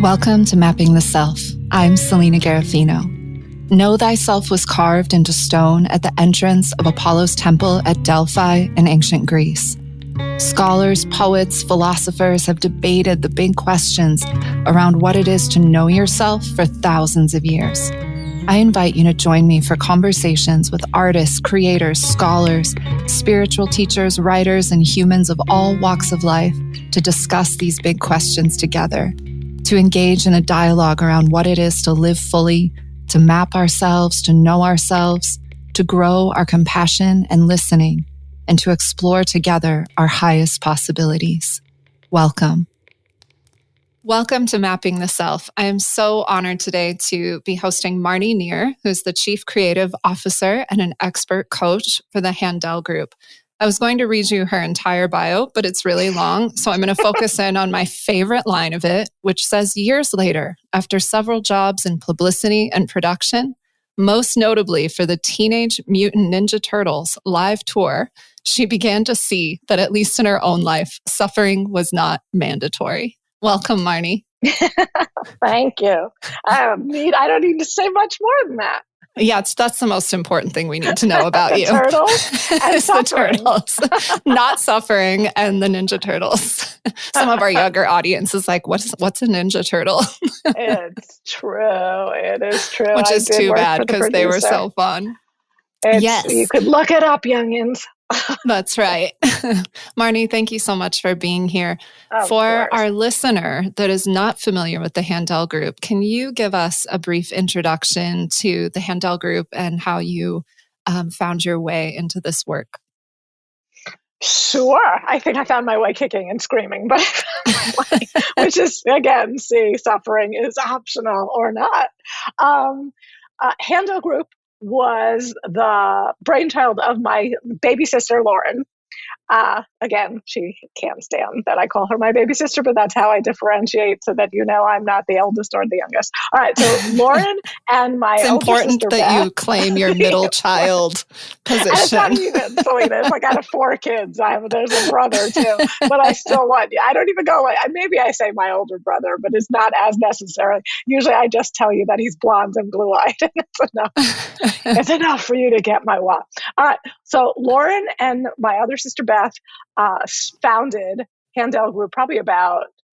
Welcome to Mapping the Self. I'm Selena Garofino. Know thyself was carved into stone at the entrance of Apollo's temple at Delphi in ancient Greece. Scholars, poets, philosophers have debated the big questions around what it is to know yourself for thousands of years. I invite you to join me for conversations with artists, creators, scholars, spiritual teachers, writers, and humans of all walks of life to discuss these big questions together, to engage in a dialogue around what it is to live fully, to map ourselves, to know ourselves, to grow our compassion and listening, and to explore together our highest possibilities. Welcome. Welcome to Mapping the Self. I am so honored today to be hosting Marnie Nir, who's the Chief Creative Officer and an expert coach for the Handel Group. I was going to read you her entire bio, but it's really long, so I'm going to focus in on my favorite line of it, which says, years later, after several jobs in publicity and production, most notably for the Teenage Mutant Ninja Turtles live tour, she began to see that at least in her own life, suffering was not mandatory. Welcome, Marnie. Thank you. I don't need to say much more than that. Yeah, that's the most important thing we need to know about the you. Turtles and the turtles, not suffering, and the Ninja Turtles. Some of our younger audience is like, what's a Ninja Turtle? It's true. It is true. Which is too bad because they were so fun. Yes. You could look it up, youngins. That's right. Marnie, thank you so much for being here. Of for course. our listener that is not familiar with the Handel Group, can you give us a brief introduction to the Handel Group and how you found your way into this work? Sure. I think I found my way kicking and screaming, but which is, again, suffering is optional or not. Handel Group was the brainchild of my baby sister, Lauren. Again, she can't stand that I call her my baby sister, but that's how I differentiate so that you know I'm not the eldest or the youngest. All right, so Lauren and my it's older important sister, that Beth, you claim your middle child position. And it's not even, Selena. It's like I have 4 kids. There's a brother too, but I still want. I don't even go like. Maybe I say my older brother, but it's not as necessary. Usually, I just tell you that he's blonde and blue-eyed, and it's enough. It's enough for you to get my what. All right. So Lauren and my other sister Beth founded Handel Group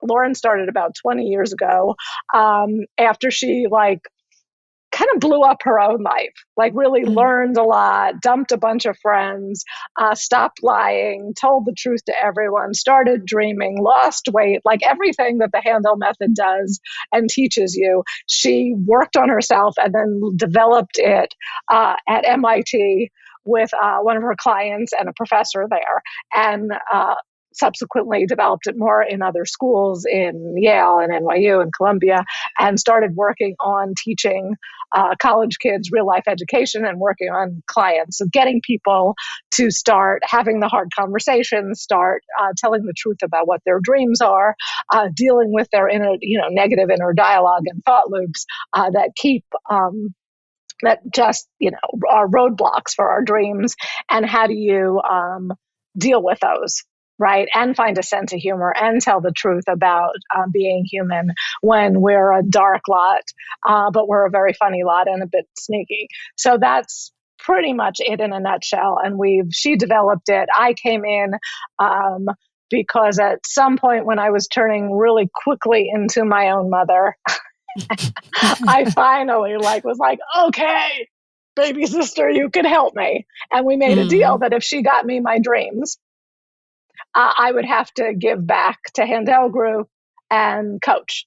Lauren started about 20 years ago after she kind of blew up her own life, really learned a lot, dumped a bunch of friends, stopped lying, told the truth to everyone, started dreaming, lost weight, everything that the Handel Method does and teaches you. She worked on herself and then developed it at MIT with one of her clients and a professor there, and subsequently developed it more in other schools in Yale and NYU and Columbia, and started working on teaching college kids real life education and working on clients. So getting people to start having the hard conversations, start telling the truth about what their dreams are, dealing with their negative inner dialogue and thought loops that keep that just, are roadblocks for our dreams, and how do you deal with those, right? And find a sense of humor and tell the truth about being human when we're a dark lot, but we're a very funny lot and a bit sneaky. So that's pretty much it in a nutshell. And she developed it. I came in because at some point when I was turning really quickly into my own mother, I finally was like, okay, baby sister, you can help me. And we made a deal that if she got me my dreams, I would have to give back to Handel Group and coach.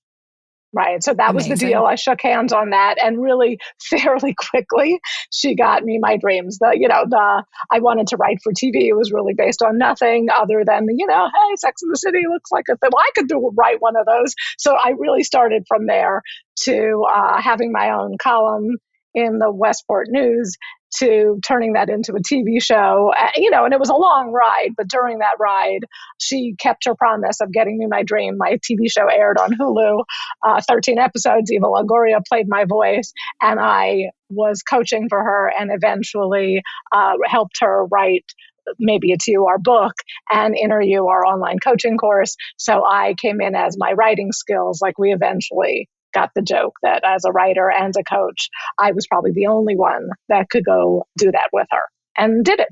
Right. So that was the deal. I shook hands on that, and really fairly quickly, she got me my dreams. I wanted to write for TV. It was really based on nothing other than, hey, Sex and the City looks like a thing. Well, I could write one of those. So I really started from there to having my own column in the Westport News, to turning that into a TV show, and it was a long ride, but during that ride, she kept her promise of getting me my dream. My TV show aired on Hulu, 13 episodes. Eva Longoria played my voice, and I was coaching for her and eventually helped her write Maybe It's You, our book, and Inner.U, our online coaching course. So I came in as my writing skills. Like, we eventually got the joke that as a writer and a coach, I was probably the only one that could go do that with her, and did it.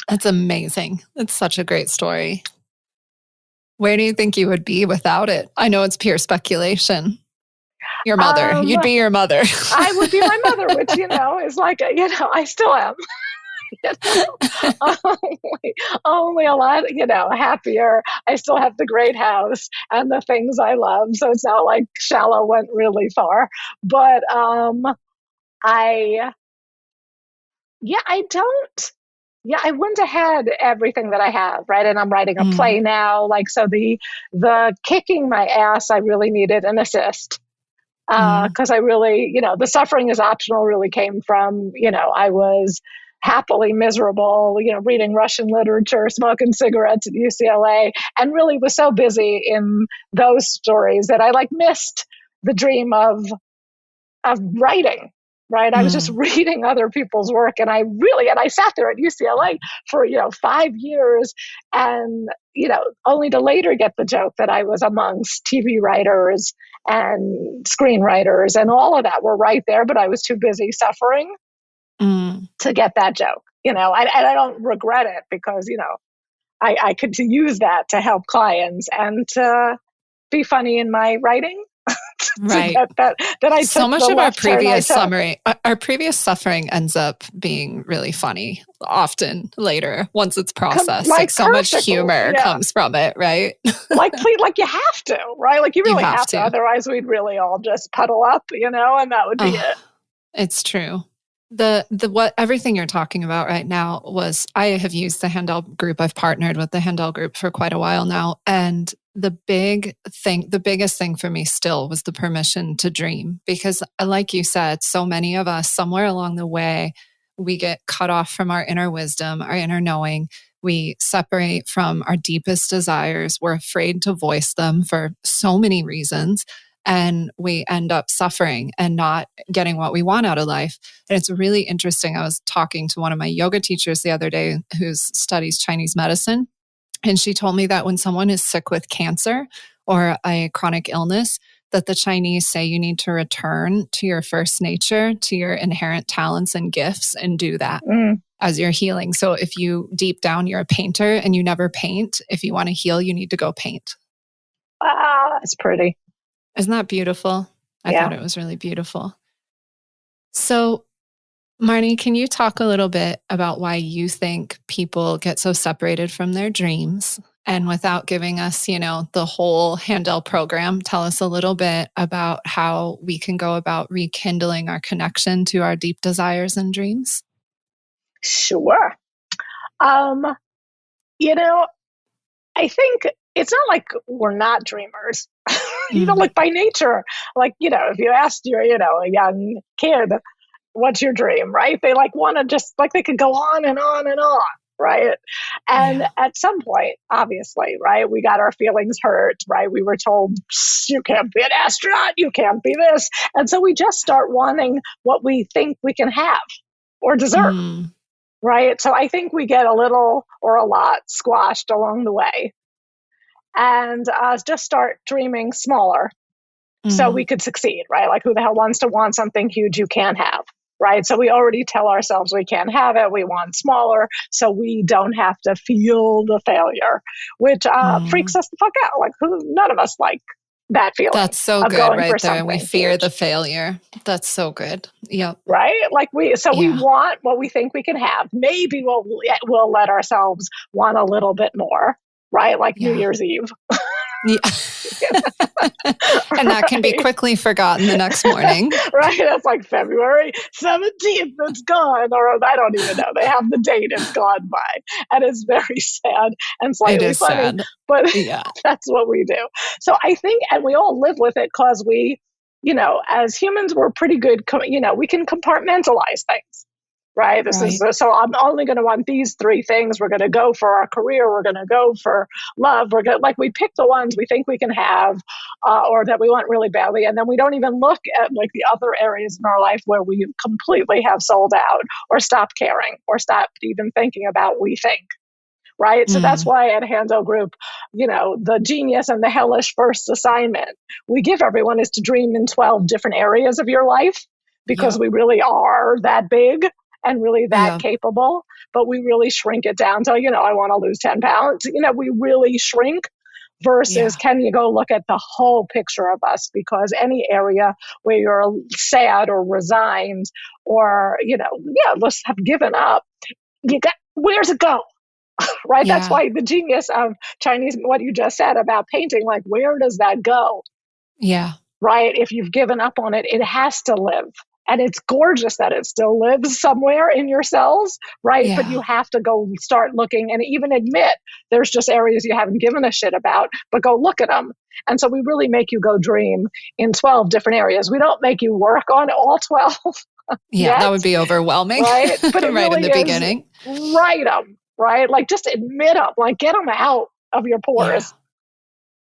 That's amazing. It's such a great story. Where do you think you would be without it? I know it's pure speculation. Your mother. You'd be your mother. I would be my mother, which, is like, I still am. Only a lot, happier. I still have the great house and the things I love. So it's not like shallow went really far. But I wouldn't have had everything that I have, right? And I'm writing a play now. Like, so the kicking my ass, I really needed an assist. Because I really, the suffering is optional really came from, I was happily miserable, reading Russian literature, smoking cigarettes at UCLA, and really was so busy in those stories that I missed the dream of writing. Right. I was just reading other people's work, and I sat there at UCLA for, 5 years, and, only to later get the joke that I was amongst TV writers and screenwriters, and all of that were right there, but I was too busy suffering to get that joke, and I don't regret it, because, I could use that to help clients and to be funny in my writing. Right. that I so much of our previous suffering ends up being really funny often later once it's processed. So much humor comes from it, right? Like you have to, right? Like you really have to. Otherwise we'd really all just puddle up, and that would be it. It's true. What everything you're talking about right now was, I have used the Handel Group. I've partnered with the Handel Group for quite a while now. And the biggest thing for me still was the permission to dream, because like you said, so many of us somewhere along the way, we get cut off from our inner wisdom, our inner knowing. We separate from our deepest desires. We're afraid to voice them for so many reasons. And we end up suffering and not getting what we want out of life. And it's really interesting. I was talking to one of my yoga teachers the other day who studies Chinese medicine. And she told me that when someone is sick with cancer or a chronic illness, that the Chinese say you need to return to your first nature, to your inherent talents and gifts, and do that as you're healing. So if you deep down, you're a painter and you never paint, if you want to heal, you need to go paint. That's pretty. Isn't that beautiful? I thought it was really beautiful. So, Marnie, can you talk a little bit about why you think people get so separated from their dreams? And without giving us, the whole Handel program, tell us a little bit about how we can go about rekindling our connection to our deep desires and dreams. Sure. I think it's not like we're not dreamers. Like by nature, if you asked your, a young kid, what's your dream, right? They want to just they could go on and on and on, right? And at some point, obviously, right, we got our feelings hurt, right? We were told, you can't be an astronaut, you can't be this. And so we just start wanting what we think we can have or deserve, right? So I think we get a little or a lot squashed along the way. And just start dreaming smaller so we could succeed, right? Like, who the hell wants to want something huge you can't have, right? So we already tell ourselves we can't have it. We want smaller so we don't have to feel the failure, which freaks us the fuck out. Like, none of us like that feeling. That's so good right there. We fear the failure. That's so good. Yep. Right? We want what we think we can have. Maybe we'll let ourselves want a little bit more. Right? Like New Year's Eve. And that can be quickly forgotten the next morning. Right? That's like February 17th. It's gone. Or I don't even know. They have the date. It's gone by. And it's very sad and slightly funny. Sad. But that's what we do. So I think, and we all live with it because we, as humans, we're pretty good. We can compartmentalize things. right? Right. So I'm only going to want these three things. We're going to go for our career. We're going to go for love. We're going like we pick the ones we think we can have, or that we want really badly, and then we don't even look at like the other areas in our life where we completely have sold out, or stopped caring, or stopped even thinking about we think. Right. So that's Mm. why at Handel Group, the genius and the hellish first assignment we give everyone is to dream in 12 different areas of your life, because Yep. we really are that big and really that Yep. capable. But we really shrink it down to, I want to lose 10 pounds. We really shrink versus Yeah. can you go look at the whole picture of us? Because any area where you're sad or resigned or, let's have given up, where's it go? Right? That's Yeah. why the genius of Chinese, what you just said about painting, like, where does that go? Yeah. Right? If you've given up on it, it has to live. And it's gorgeous that it still lives somewhere in your cells, right? But you Yeah. have to go start looking and even admit there's just areas you haven't given a shit about, but go look at them. And so we really make you go dream in 12 different areas. We don't make you work on all 12 Yeah. yet, That would be overwhelming, right? But it right in really the is beginning. write them, right? Like just admit them, like get them out of your Yeah. pores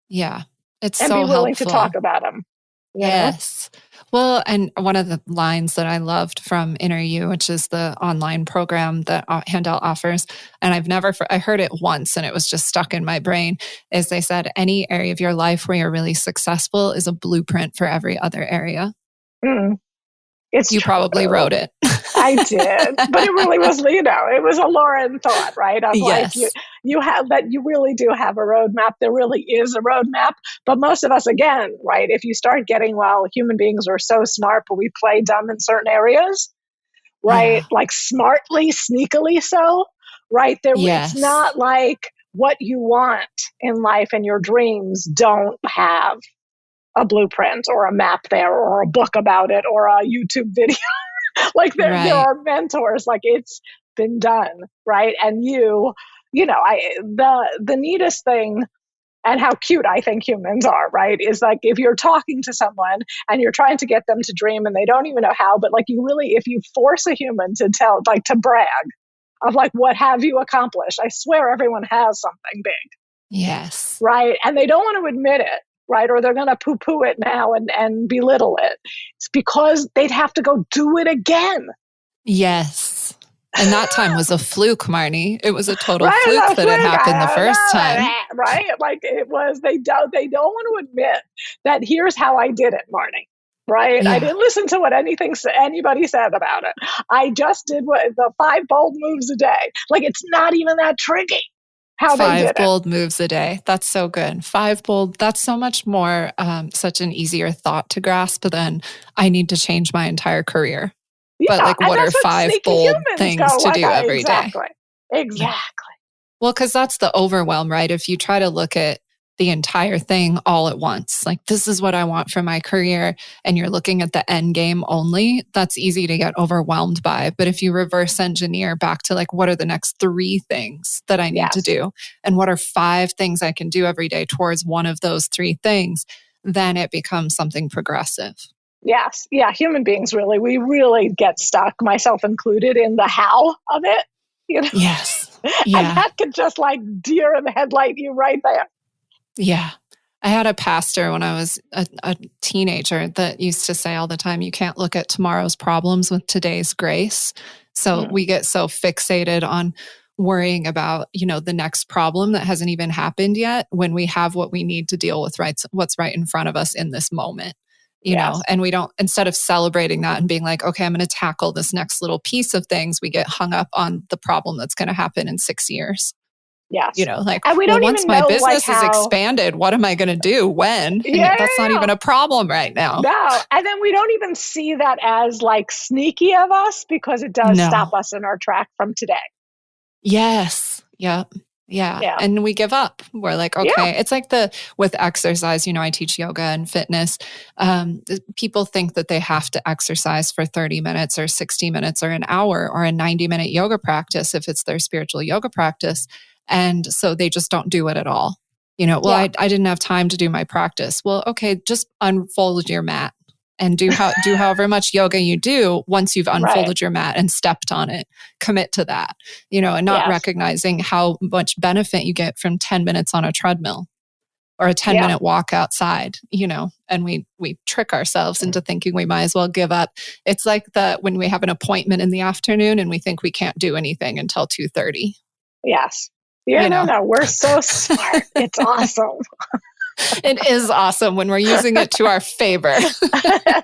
Yeah. It's and be so willing to talk helpful. about them. Yes. Well, and one of the lines that I loved from Inner.U, which is the online program that Handel offers, and I heard it once and it was just stuck in my brain, is they said, any area of your life where you're really successful is a blueprint for every other area. Mm, it's You probably true. wrote it. I did, but it really was, it was a Lauren thought, right? Of like Yes. you have that you really do have a roadmap. There really is a roadmap, but most of us, again, right? If you start getting, well, human beings are so smart, but we play dumb in certain areas, right? Yeah. Like smartly, sneakily, so right there. It's Yes. not like what you want in life and your dreams don't have a blueprint or a map there or a book about it or a YouTube video. Like there Right. are mentors, like it's been done, right? And the neatest thing and how cute I think humans are, right? Is like if you're talking to someone and you're trying to get them to dream and they don't even know how, but like you really, if you force a human to tell, like to brag of like, what have you accomplished? I swear everyone has something big, Yes. right? And they don't want to admit it, right? Or they're going to poo poo it now and belittle it. It's because they'd have to go do it again. Yes. And that time was a fluke, Marnie. It was a total Right? fluke That's that it like, happened the I don't first time. know, right? Like it was, they don't want to admit that here's how I did it, Marnie. Right? I Yeah. didn't listen to what anybody said about it. I just did what the 5 bold moves a day. Like it's not even that tricky how they 5 did it. bold moves a day. That's so good. 5 bold, that's so much more, such an easier thought to grasp than I need to change my entire career. But Yeah, like, and what are that's what 5 sneaky bold humans things go to like. do every day? Exactly, Yeah. exactly. Well, because that's the overwhelm, right? If you try to look at the entire thing all at once, like this is what I want for my career, and you're looking at the end game only, that's easy to get overwhelmed by. But if you reverse engineer back to like, what are the next 3 things that I need to Yes, do? And what are 5 things I can do every day towards one of those 3 things? Then it becomes something progressive. yes, yeah. Human beings we really get stuck, myself included, in the how of it. You know, Yes. and Yeah. that could just like deer in the headlight you right there. Yeah. I had a pastor when I was a teenager that used to say all the time, you can't look at tomorrow's problems with today's grace. So Mm, we get so fixated on worrying about, the next problem that hasn't even happened yet when we have what we need to deal with, right? What's right in front of us in this moment. yes, And we don't, instead of celebrating that and being like, okay, I'm going to tackle this next little piece of things, we get hung up on the problem that's going to happen in 6 years. yes. Like, And we well, don't once even my know like business is how. expanded, what am I going to do when? Yeah, And yeah, that's not yeah. even a problem right now. No, and then we don't even see that as like sneaky of us because it does stop No. us in our track from today. Yes. Yep. Yeah. Yeah, And we give up. We're like, yeah, okay. It's like with exercise, I teach yoga and fitness. People think that they have to exercise for 30 minutes or 60 minutes or an hour or a 90-minute yoga practice if it's their spiritual yoga practice. And so they just don't do it at all. Well, yeah. I didn't have time to do my practice. Well, okay, just unfold your mat. and do however much yoga you do. Once you've unfolded your mat and stepped on it, commit to that, and not recognizing how much benefit you get from 10 minutes on a treadmill or a 10-minute walk outside, and we trick ourselves into thinking we might as well give up. It's like when we have an appointment in the afternoon and we think we can't do anything until 2:30. Yes. Yeah, no, we're so smart. It's awesome. It is awesome when we're using it to our favor.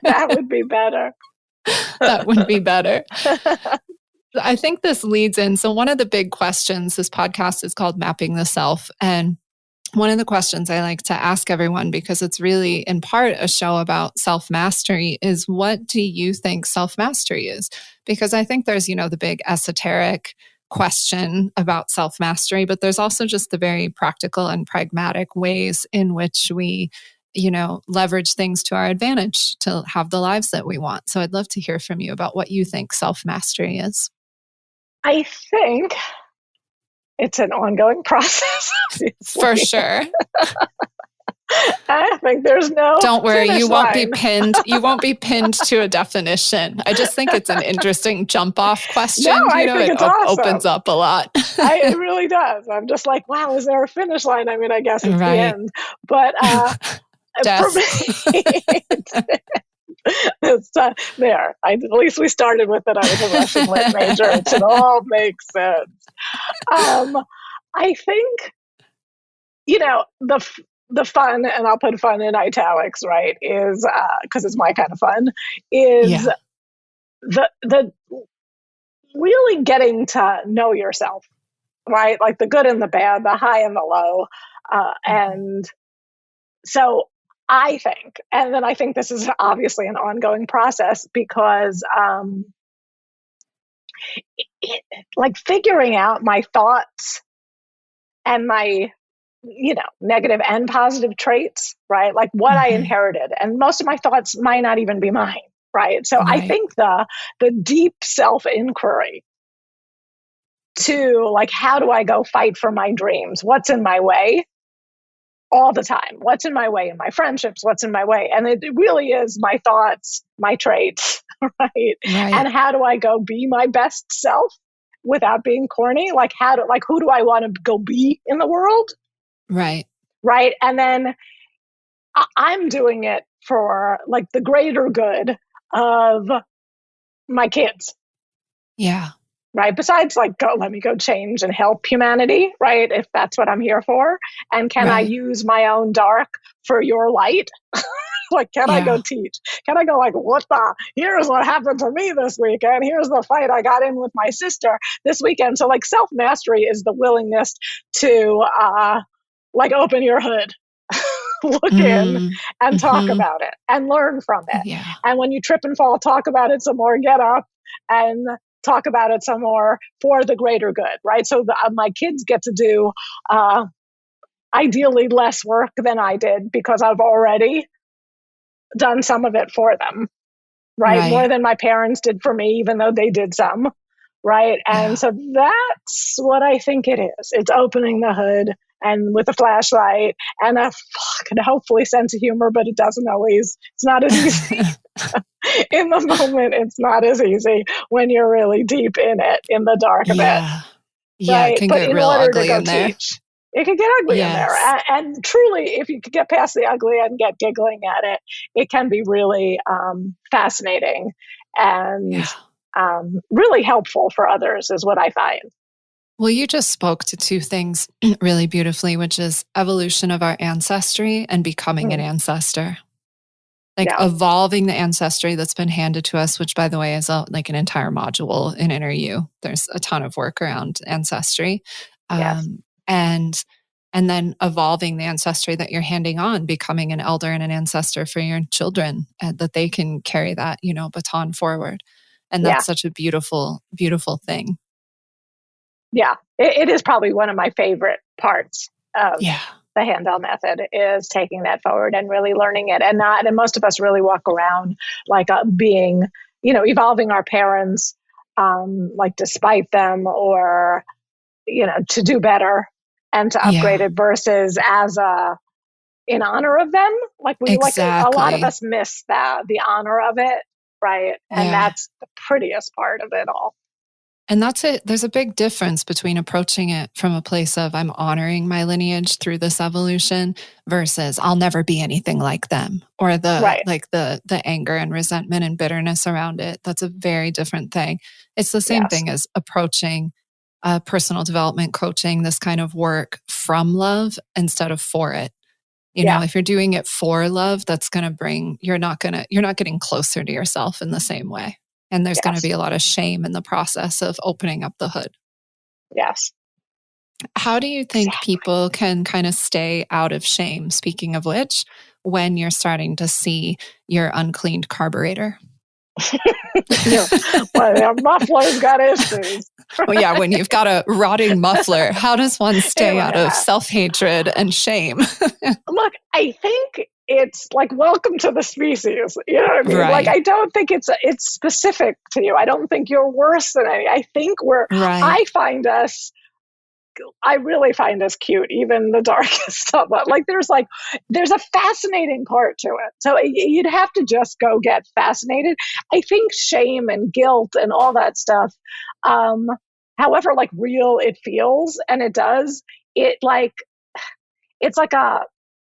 That would be better. That would be better. I think this leads in. So one of the big questions, this podcast is called Mapping the Self. And one of the questions I like to ask everyone, because it's really in part a show about self-mastery, is what do you think self-mastery is? Because I think there's, the big esoteric question about self-mastery, but there's also just the very practical and pragmatic ways in which we, leverage things to our advantage to have the lives that we want. So I'd love to hear from you about what you think self-mastery is. I think it's an ongoing process. For sure. I think there's no. Don't worry, you won't line. be pinned. You won't be pinned to a definition. I just think it's an interesting jump off question. No, I think it's awesome. Opens up a lot. It really does. I'm just like, wow, is there a finish line? I mean, I guess it's the end. But for me, it's there. At least we started with it. I was a Russian lit major. It should all make sense. I think, the fun, and I'll put fun in italics, right, is because it's my kind of fun, is the really getting to know yourself, right? Like the good and the bad, the high and the low. And so I think, and then I think this is obviously an ongoing process because like figuring out my thoughts and my negative and positive traits, right? Like what I inherited. And most of my thoughts might not even be mine, right? So I think the deep self-inquiry to like, how do I go fight for my dreams? What's in my way all the time? What's in my way in my friendships? What's in my way? And it really is my thoughts, my traits, right? And how do I go be my best self without being corny? Like who do I want to go be in the world? Right. And then I'm doing it for like the greater good of my kids. Yeah. Right. Besides let me go change and help humanity. Right. If that's what I'm here for. And can I use my own dark for your light? Can I go teach? Can I go here's what happened to me this weekend. Here's the fight I got in with my sister this weekend. So self-mastery is the willingness to, open your hood, look in and talk about it and learn from it. Yeah. And when you trip and fall, talk about it some more, get up and talk about it some more for the greater good, right? So my kids get to do ideally less work than I did because I've already done some of it for them, right? More than my parents did for me, even though they did some, right? And so that's what I think it is. It's opening the hood and with a flashlight and a fucking hopefully sense of humor, but it doesn't always, it's not as easy. In the moment, it's not as easy when you're really deep in it, in the dark of it. Yeah, right? It can get real ugly in there. It can get ugly in there. And truly, if you could get past the ugly and get giggling at it, it can be really fascinating and really helpful for others is what I find. Well, you just spoke to two things really beautifully, which is evolution of our ancestry and becoming an ancestor. Evolving the ancestry that's been handed to us, which by the way is an entire module in Inner.U. There's a ton of work around ancestry. And then evolving the ancestry that you're handing on, becoming an elder and an ancestor for your children, and that they can carry that, baton forward. And that's such a beautiful, beautiful thing. Yeah, it is probably one of my favorite parts of the Handel Method is taking that forward and really learning it. And most of us really walk around being, evolving our parents, despite them or, to do better and to upgrade it versus as a in honor of them. Like we a lot of Exactly. us miss the honor of it, right? And Yeah. that's the prettiest part of it all. And that's it. There's a big difference between approaching it from a place of I'm honoring my lineage through this evolution versus I'll never be anything like them, or Right. the anger and resentment and bitterness around it. That's a very different thing. It's the same Yes. thing as approaching personal development coaching, this kind of work from love instead of for it. If you're doing it for love, that's going to bring, you're not getting closer to yourself in the same way. And there's going to Yes. be a lot of shame in the process of opening up the hood. Yes. How do you think people can kind of stay out of shame, speaking of which, when you're starting to see your uncleaned carburetor? Well, their muffler's got issues. Well, yeah, when you've got a rotting muffler, how does one stay out of self-hatred and shame? Look, I think it's like welcome to the species. You know what I mean? Right. Like I don't think it's specific to you. I don't think you're worse than any. I think I really find us cute, even the darkest stuff. Like there's a fascinating part to it. So you'd have to just go get fascinated. I think shame and guilt and all that stuff, however like real it feels, and it does, it's like a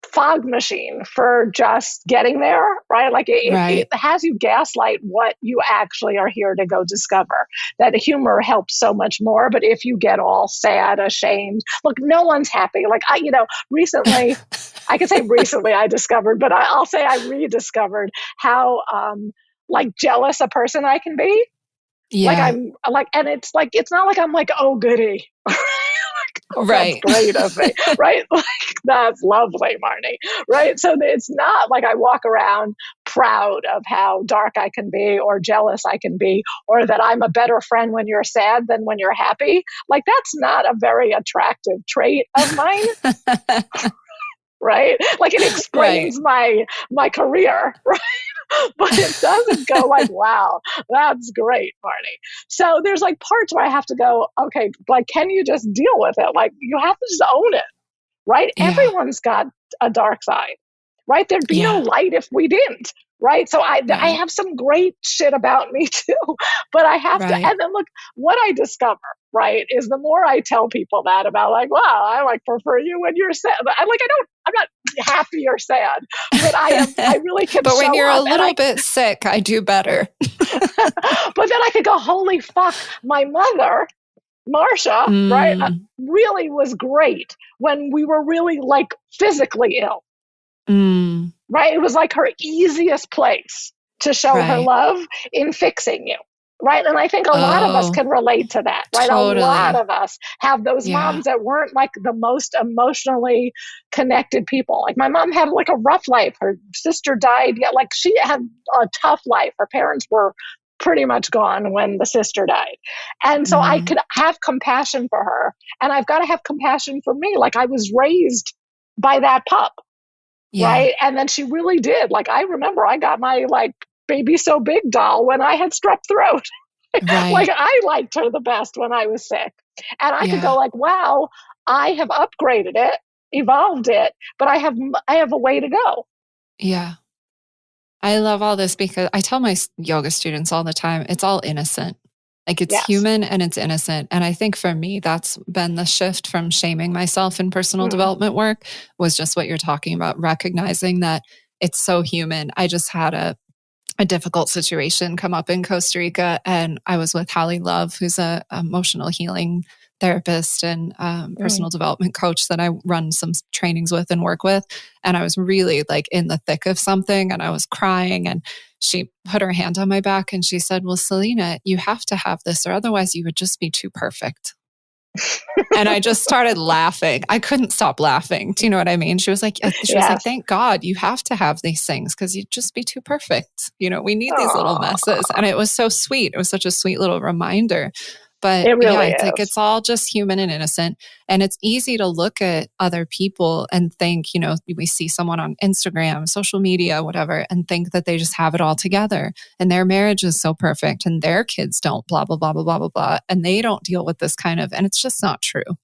fog machine for just getting there, right? Like it has you gaslight what you actually are here to go discover. That humor helps so much more. But if you get all sad, ashamed, look, no one's happy. Like recently, I could say recently I discovered, but I'll say I rediscovered how like jealous a person I can be. Yeah. Like I'm like, and it's not like I'm like, oh goody. That's great of me, right? Like that's lovely, Marnie, right? So it's not like I walk around proud of how dark I can be or jealous I can be, or that I'm a better friend when you're sad than when you're happy. Like that's not a very attractive trait of mine. Right? Like it explains my career, right? But it doesn't go like, wow, that's great, Marnie. So there's like parts where I have to go, okay, like, can you just deal with it? Like, you have to just own it, right? Yeah. Everyone's got a dark side, right? There'd be no light if we didn't, right? So I have some great shit about me too, but I have to, and then look, what I discover, right, is the more I tell people that about like, wow, I like prefer you when you're sad. I'm not happy or sad, but I really can. But when you're a little bit sick, I do better. But then I could go, holy fuck, my mother, Marsha, right, really was great when we were really like physically ill. Right? It was like her easiest place to show her love in fixing you. Right. And I think a lot of us can relate to that. Right. Totally. A lot of us have those moms that weren't like the most emotionally connected people. Like my mom had like a rough life. Her sister died. Yeah. Like she had a tough life. Her parents were pretty much gone when the sister died. And so I could have compassion for her. And I've got to have compassion for me. Like I was raised by that pup. Yeah. Right. And then she really did. Like, I remember I got my like baby so big doll when I had strep throat. Like I liked her the best when I was sick. And I could go like, wow, I have upgraded it, evolved it, but I have a way to go. Yeah. I love all this because I tell my yoga students all the time, it's all innocent. Like it's human and it's innocent. And I think for me, that's been the shift from shaming myself in personal development work was just what you're talking about, recognizing that it's so human. I just had a difficult situation come up in Costa Rica, and I was with Hallie Love, who's a emotional healing therapist and personal development coach that I run some trainings with and work with. And I was really like in the thick of something and I was crying, and she put her hand on my back and she said, well, Selena, you have to have this or otherwise you would just be too perfect. And I just started laughing. I couldn't stop laughing. Do you know what I mean? She was like, thank God you have to have these things because you'd just be too perfect. We need these little messes. And it was so sweet. It was such a sweet little reminder. But it really is. Like it's all just human and innocent. And it's easy to look at other people and think, we see someone on Instagram, social media, whatever, and think that they just have it all together. And their marriage is so perfect and their kids don't, blah, blah, blah, blah, blah, blah, blah. And they don't deal with this kind of, and it's just not true.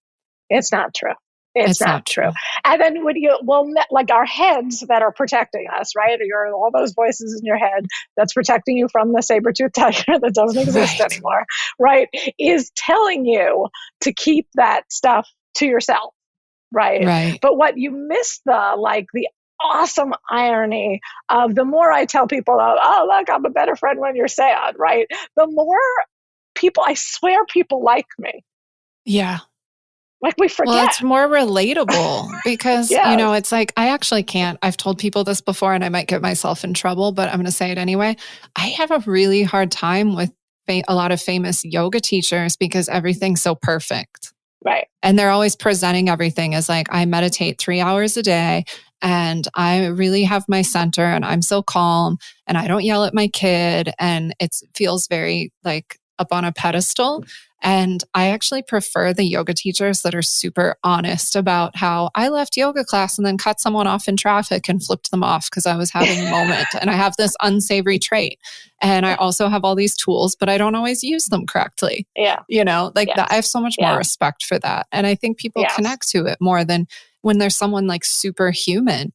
It's not true. It's not true. And then like our heads that are protecting us, right? Or all those voices in your head that's protecting you from the saber-toothed tiger that doesn't exist anymore, right? Is telling you to keep that stuff to yourself, right? But what you miss the awesome irony of the more I tell people, oh, look, I'm a better friend when you're sad, right? The more people, I swear people like me. Yeah. Like we forget. Well, it's more relatable because, Yes. it's like, I actually can't, I've told people this before and I might get myself in trouble, but I'm going to say it anyway. I have a really hard time with a lot of famous yoga teachers because everything's so perfect. Right. And they're always presenting everything as like, I meditate 3 hours a day and I really have my center and I'm so calm and I don't yell at my kid. And it feels very like up on a pedestal. And I actually prefer the yoga teachers that are super honest about how I left yoga class and then cut someone off in traffic and flipped them off because I was having a moment and I have this unsavory trait. And I also have all these tools, but I don't always use them correctly. Yeah. That. I have so much more respect for that. And I think people connect to it more than when there's someone like superhuman.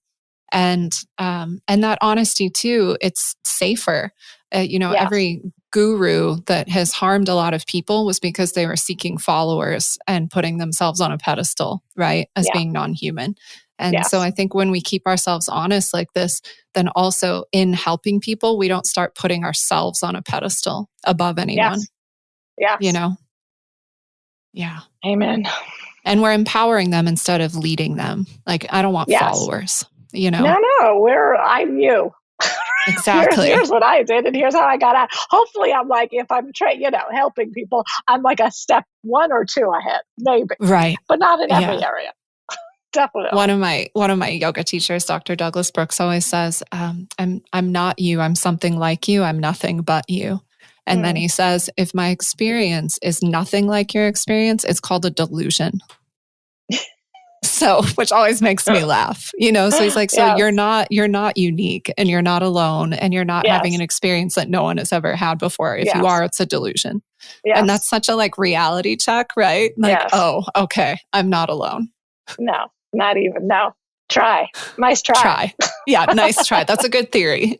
And that honesty too, it's safer. Every guru that has harmed a lot of people was because they were seeking followers and putting themselves on a pedestal, right? As being non-human. And so I think when we keep ourselves honest like this, then also in helping people, we don't start putting ourselves on a pedestal above anyone. Yes. Yeah. Amen. And we're empowering them instead of leading them. Like, I don't want followers, No, I'm you. Exactly. Here's what I did, and here's how I got out. Hopefully, I'm like, if I'm helping people, I'm like a step 1 or 2 ahead, maybe. Right. But not in every area. Definitely. One of my yoga teachers, Dr. Douglas Brooks, always says, I'm not you. I'm something like you. I'm nothing but you. And then he says, if my experience is nothing like your experience, it's called a delusion. So, which always makes me laugh, so he's like, so you're not unique and you're not alone and you're not having an experience that no one has ever had before. If you are, it's a delusion. And that's such a reality check, right? Like, oh, okay. I'm not alone. No, not even. No, try. Nice try. Yeah. Nice try. That's a good theory.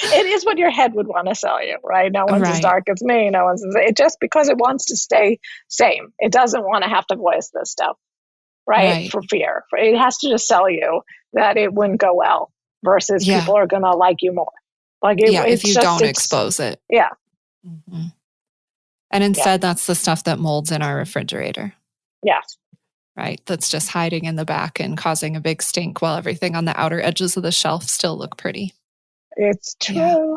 It is what your head would want to sell you, right? No one's as dark as me. No one's just because it wants to stay same. It doesn't want to have to voice this stuff, right? For fear. It has to just sell you that it wouldn't go well versus people are going to like you more. If you don't expose it. Yeah. Mm-hmm. And instead, that's the stuff that molds in our refrigerator. Yes. Right. That's just hiding in the back and causing a big stink while everything on the outer edges of the shelf still look pretty. It's true. Yeah.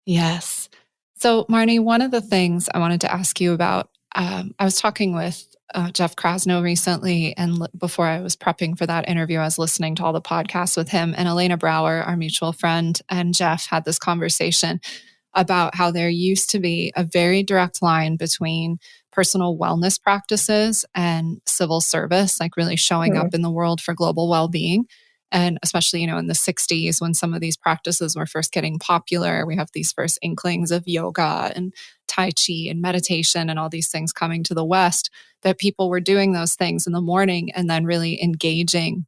Yes. So, Marnie, one of the things I wanted to ask you about, I was talking with Jeff Krasno recently, and before I was prepping for that interview, I was listening to all the podcasts with him, and Elena Brower, our mutual friend, and Jeff had this conversation about how there used to be a very direct line between personal wellness practices and civil service, like really showing up in the world for global well-being. And especially, in the 60s, when some of these practices were first getting popular, we have these first inklings of yoga and Tai Chi and meditation and all these things coming to the West, that people were doing those things in the morning and then really engaging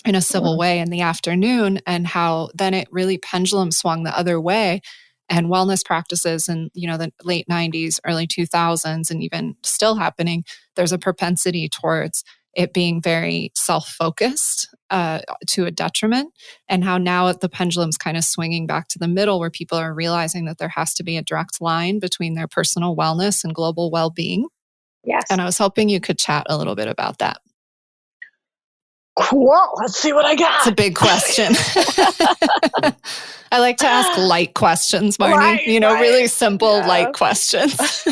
in a civil way in the afternoon, and how then it really pendulum swung the other way. And wellness practices in, the late 90s, early 2000s, and even still happening, there's a propensity towards it being very self-focused to a detriment, and how now the pendulum's kind of swinging back to the middle, where people are realizing that there has to be a direct line between their personal wellness and global well-being. Yes. And I was hoping you could chat a little bit about that. Cool. Let's see what I got. It's a big question. I like to ask light questions, Marnie. Really simple, light questions.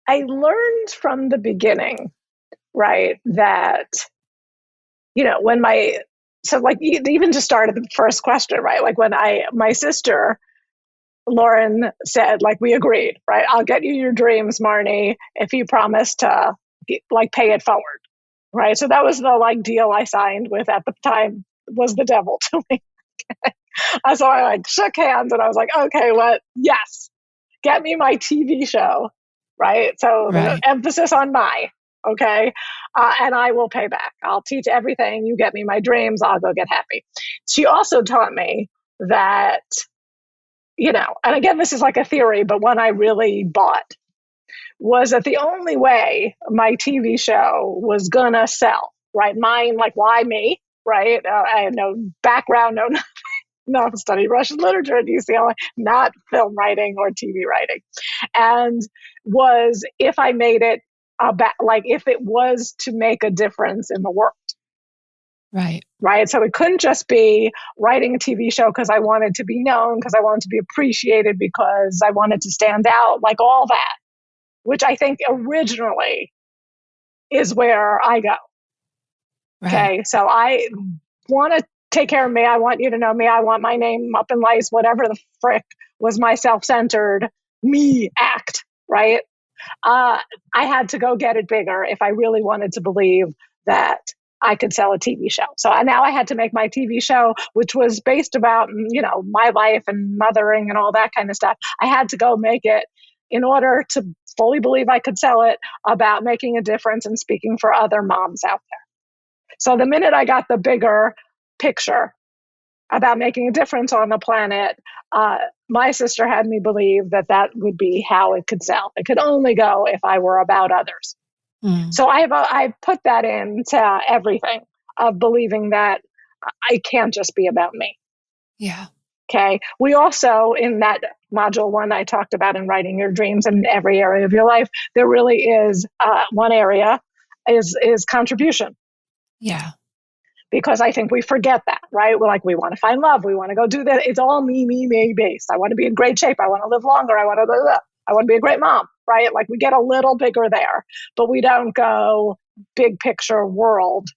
I learned from the beginning, right, that, when even to start at the first question, right, like when my sister, Lauren, said, we agreed, right, I'll get you your dreams, Marnie, if you promise to, pay it forward, right? So that was the, deal I signed with at the time, was the devil to me. So I shook hands and I was like, okay, yes. get me my TV show, right? So the Right. emphasis on my, okay? And I will pay back. I'll teach everything. You get me my dreams. I'll go get happy. She also taught me that, and again, this is like a theory, but one I really bought, was that the only way my TV show was gonna sell, right? Mine, like, why me, right? I had no background, no, I've studied Russian literature at UCLA, not film writing or TV writing. And was if I made it about, like, if it was to make a difference in the world. Right. Right. So it couldn't just be writing a TV show because I wanted to be known, because I wanted to be appreciated, because I wanted to stand out, like all that, which I think originally is where I go. Right. Okay. So I want to take care of me. I want you to know me. I want my name up in lights, whatever the frick was my self-centered me act. Right. I had to go get it bigger if I really wanted to believe that I could sell a TV show. So now I had to make my TV show, which was based about, my life and mothering and all that kind of stuff. I had to go make it in order to fully believe I could sell it, about making a difference and speaking for other moms out there. So the minute I got the bigger picture about making a difference on the planet, my sister had me believe that would be how it could sell. It could only go if I were about others. So I put that into everything, of believing that I can't just be about me. Yeah. Okay. We also, in that module 1, I talked about in writing your dreams in every area of your life, there really is one area is contribution. Yeah. Because I think we forget that, right? We're like, we want to find love. We want to go do that. It's all me based. I want to be in great shape. I want to live longer. I want to be a great mom, right? Like, we get a little bigger there, but we don't go big picture world.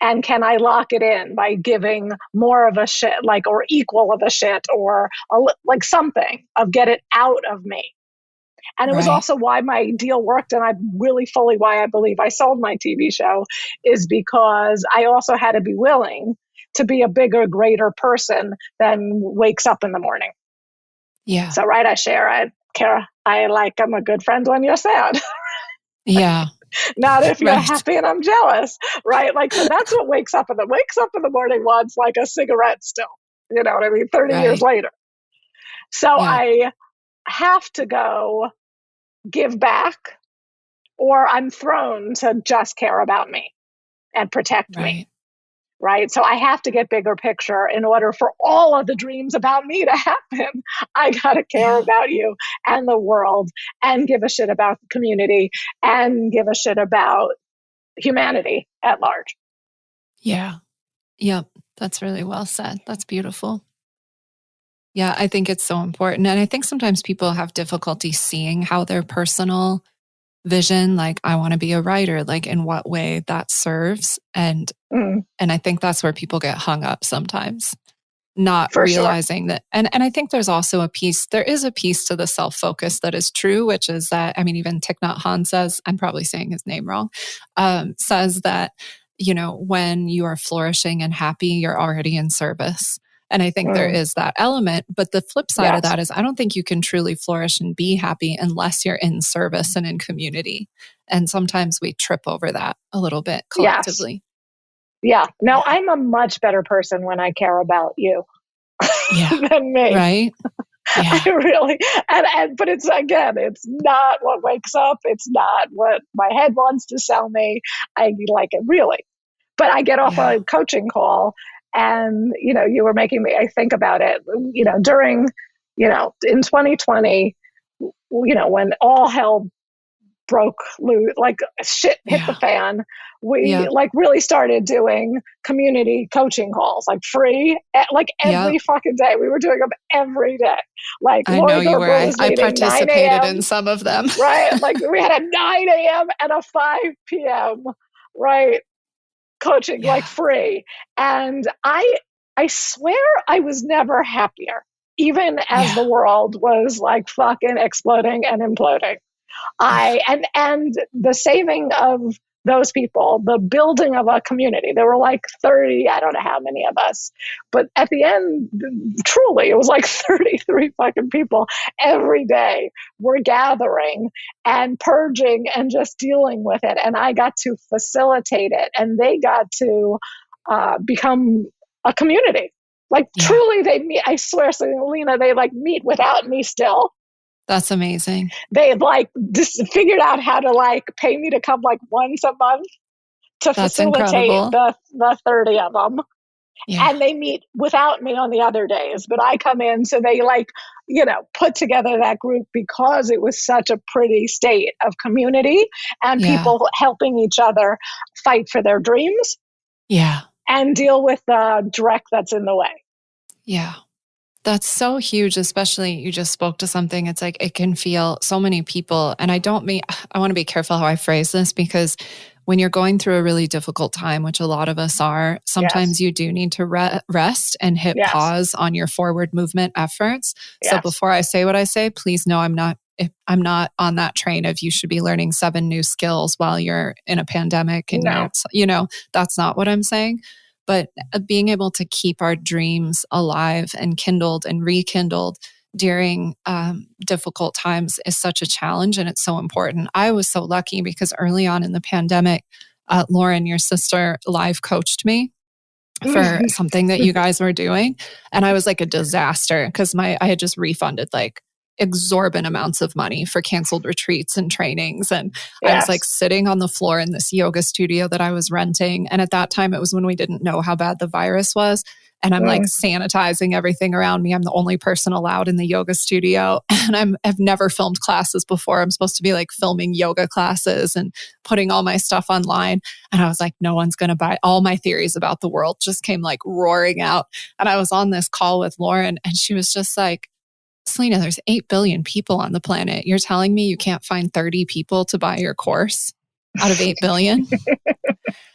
And can I lock it in by giving more of a shit, like, or equal of a shit, or like something of get it out of me. And it was also why my deal worked, and why I believe I sold my TV show, is because I also had to be willing to be a bigger, greater person than wakes up in the morning. Yeah. So, right, I share, Kara, I'm a good friend when you're sad. Yeah. Not if you're happy and I'm jealous, right? Like, so that's what wakes up in the morning wants, like, a cigarette still, you know what I mean? 30 years later. So I have to go give back, or I'm thrown to just care about me and protect me. Right. So I have to get bigger picture in order for all of the dreams about me to happen. I got to care about you and the world, and give a shit about the community, and give a shit about humanity at large. Yeah. Yep. That's really well said. That's beautiful. Yeah, I think it's so important. And I think sometimes people have difficulty seeing how their personal vision, like, I want to be a writer, like, in what way that serves. And I think that's where people get hung up sometimes, not realizing that. And I think there is a piece to the self-focus that is true, which is that, even Thich Nhat Hanh says, I'm probably saying his name wrong, says that, when you are flourishing and happy, you're already in service. And I think there is that element, but the flip side of that is, I don't think you can truly flourish and be happy unless you're in service and in community. And sometimes we trip over that a little bit collectively. Yeah. No, I'm a much better person when I care about you than me. Right. Yeah. I really, but it's not what wakes up. It's not what my head wants to sell me. I like it, really. But I get off a coaching call, and, you were making me, I think about it, during, in 2020, when all hell broke loose, like shit hit the fan, we really started doing community coaching calls, like free, like every fucking day. We were doing them every day. Like, I know you were. I participated in some of them. Right. Like, we had a 9 a.m. and a 5 p.m. right coaching, like, free. And I swear I was never happier, even as the world was like fucking exploding and imploding. And the saving of those people, the building of a community. There were like 30, I don't know how many of us, but at the end, truly, it was like 33 fucking people every day were gathering and purging and just dealing with it. And I got to facilitate it, and they got to become a community. Like truly, they meet. I swear, Selena, they like meet without me still. That's amazing. They like just figured out how to like pay me to come like once a month to facilitate the 30 of them. Yeah. And they meet without me on the other days, but I come in. So they like, put together that group because it was such a pretty state of community and people helping each other fight for their dreams. Yeah. And deal with the dreck that's in the way. Yeah. That's so huge, especially you just spoke to something. It's like, it can feel so many people. And I want to be careful how I phrase this, because when you're going through a really difficult time, which a lot of us are, sometimes you do need to rest and hit pause on your forward movement efforts. So before I say what I say, please know I'm not on that train of you should be learning 7 new skills while you're in a pandemic. And that's not what I'm saying. But being able to keep our dreams alive and kindled and rekindled during difficult times is such a challenge, and it's so important. I was so lucky because early on in the pandemic, Lauren, your sister, live coached me for something that you guys were doing. And I was like a disaster because I had just refunded like exorbitant amounts of money for canceled retreats and trainings. And I was like sitting on the floor in this yoga studio that I was renting. And at that time, it was when we didn't know how bad the virus was. And I'm like sanitizing everything around me. I'm the only person allowed in the yoga studio. And I've never filmed classes before. I'm supposed to be like filming yoga classes and putting all my stuff online. And I was like, no one's going to buy. All my theories about the world just came like roaring out. And I was on this call with Lauren, and she was just like, Selena, there's 8 billion people on the planet. You're telling me you can't find 30 people to buy your course out of 8 billion?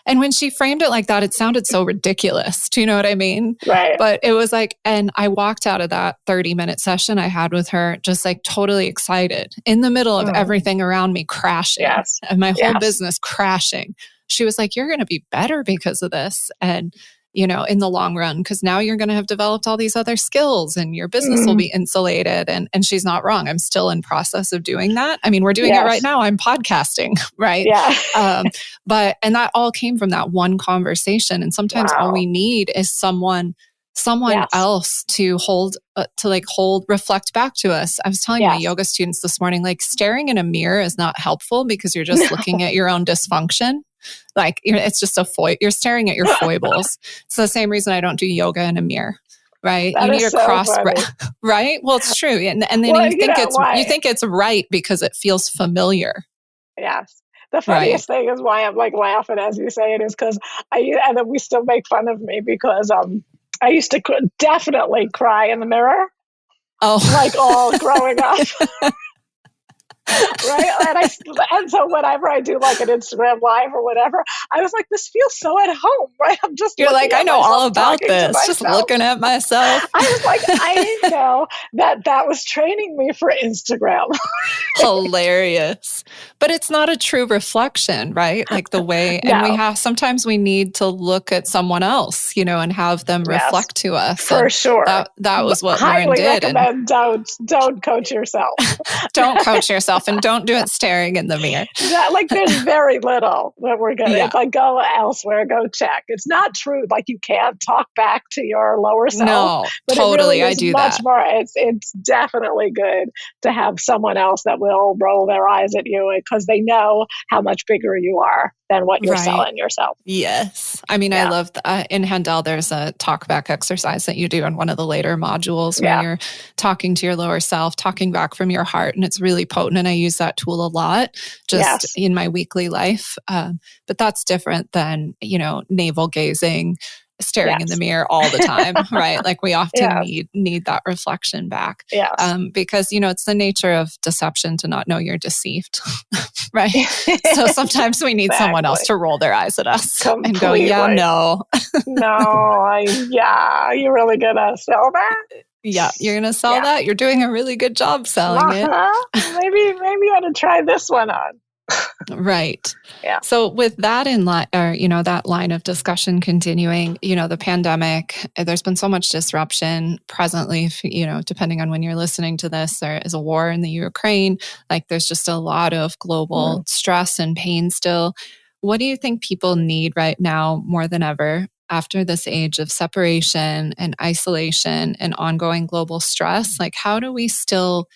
And when she framed it like that, it sounded so ridiculous. Do you know what I mean? Right. But it was like, and I walked out of that 30-minute session I had with her just like totally excited in the middle of everything around me crashing and my whole business crashing. She was like, you're going to be better because of this. And in the long run, because now you're going to have developed all these other skills and your business will be insulated. And she's not wrong. I'm still in process of doing that. I mean, we're doing it right now. I'm podcasting, right? Yeah. And that all came from that one conversation. And sometimes all we need is someone else to reflect back to us. I was telling my yoga students this morning, like staring in a mirror is not helpful because you're just looking at your own dysfunction. Like it's just you're staring at your foibles. It's the same reason I don't do yoga in a mirror, right? That you need a cross, right? Well, it's true. And then you think it's right because it feels familiar. Yes. The funniest thing is why I'm like laughing as you say it is because and then we still make fun of me because I used to definitely cry in the mirror. Oh, like all growing up. Right. And so whenever I do like an Instagram live or whatever, I was like, this feels so at home, right? You're like, I know all about this. Just looking at myself. I was like, I didn't know that was training me for Instagram. Hilarious. But it's not a true reflection, right? Like the way, and sometimes we need to look at someone else, and have them reflect to us. For and sure. That was what Highly Lauren did. Recommend don't coach yourself. Don't coach yourself. And don't do it staring in the mirror. There's very little that we're going to, like, go elsewhere, go check. It's not true. Like, you can't talk back to your lower self. No, but totally. It really I do much that. More, it's definitely good to have someone else that will roll their eyes at you because they know how much bigger you are than what you're selling yourself. Yes. I mean, I love in Handel, there's a talk back exercise that you do in one of the later modules where you're talking to your lower self, talking back from your heart. And it's really potent. And I use that tool a lot just in my weekly life. But that's different than, navel gazing, staring in the mirror all the time, right? Like we often need that reflection back. Because, it's the nature of deception to not know you're deceived, right? So sometimes we need someone else to roll their eyes at us and go, no. You're really going to sell that? Yeah, you're going to sell that? You're doing a really good job selling it. Maybe I ought to try this one on. Right. Yeah. So with that in line, or, that line of discussion continuing, the pandemic, there's been so much disruption presently, depending on when you're listening to this, there is a war in the Ukraine. Like there's just a lot of global stress and pain still. What do you think people need right now more than ever after this age of separation and isolation and ongoing global stress? Like, how do we still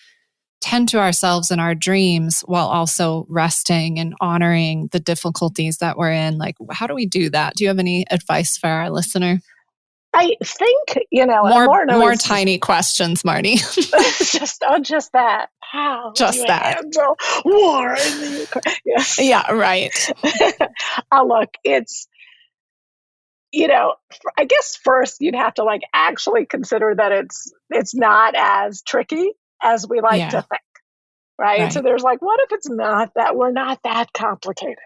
tend to ourselves and our dreams while also resting and honoring the difficulties that we're in? Like, how do we do that? Do you have any advice for our listener? I think, More tiny questions, Marnie. just that. How do Just you that. handle war in the Ukraine? Yes. Yeah, right. Look, it's, I guess first you'd have to actually consider that it's not as tricky as we like to think, right? So there's what if it's not that we're not that complicated,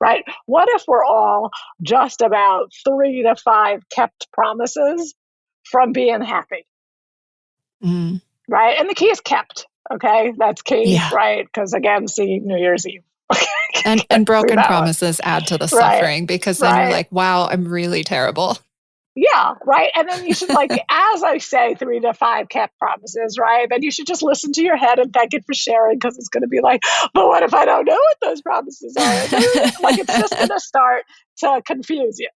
right? What if we're all just about 3 to 5 kept promises from being happy, right? And the key is kept, okay? That's key, right? Because again, see New Year's Eve. And broken promises add to the suffering because then you're like, wow, I'm really terrible. Yeah, right. And then you should as I say, 3 to 5 kept promises, right? Then you should just listen to your head and thank it for sharing because it's going to be like, but what if I don't know what those promises are? It's just going to start to confuse you.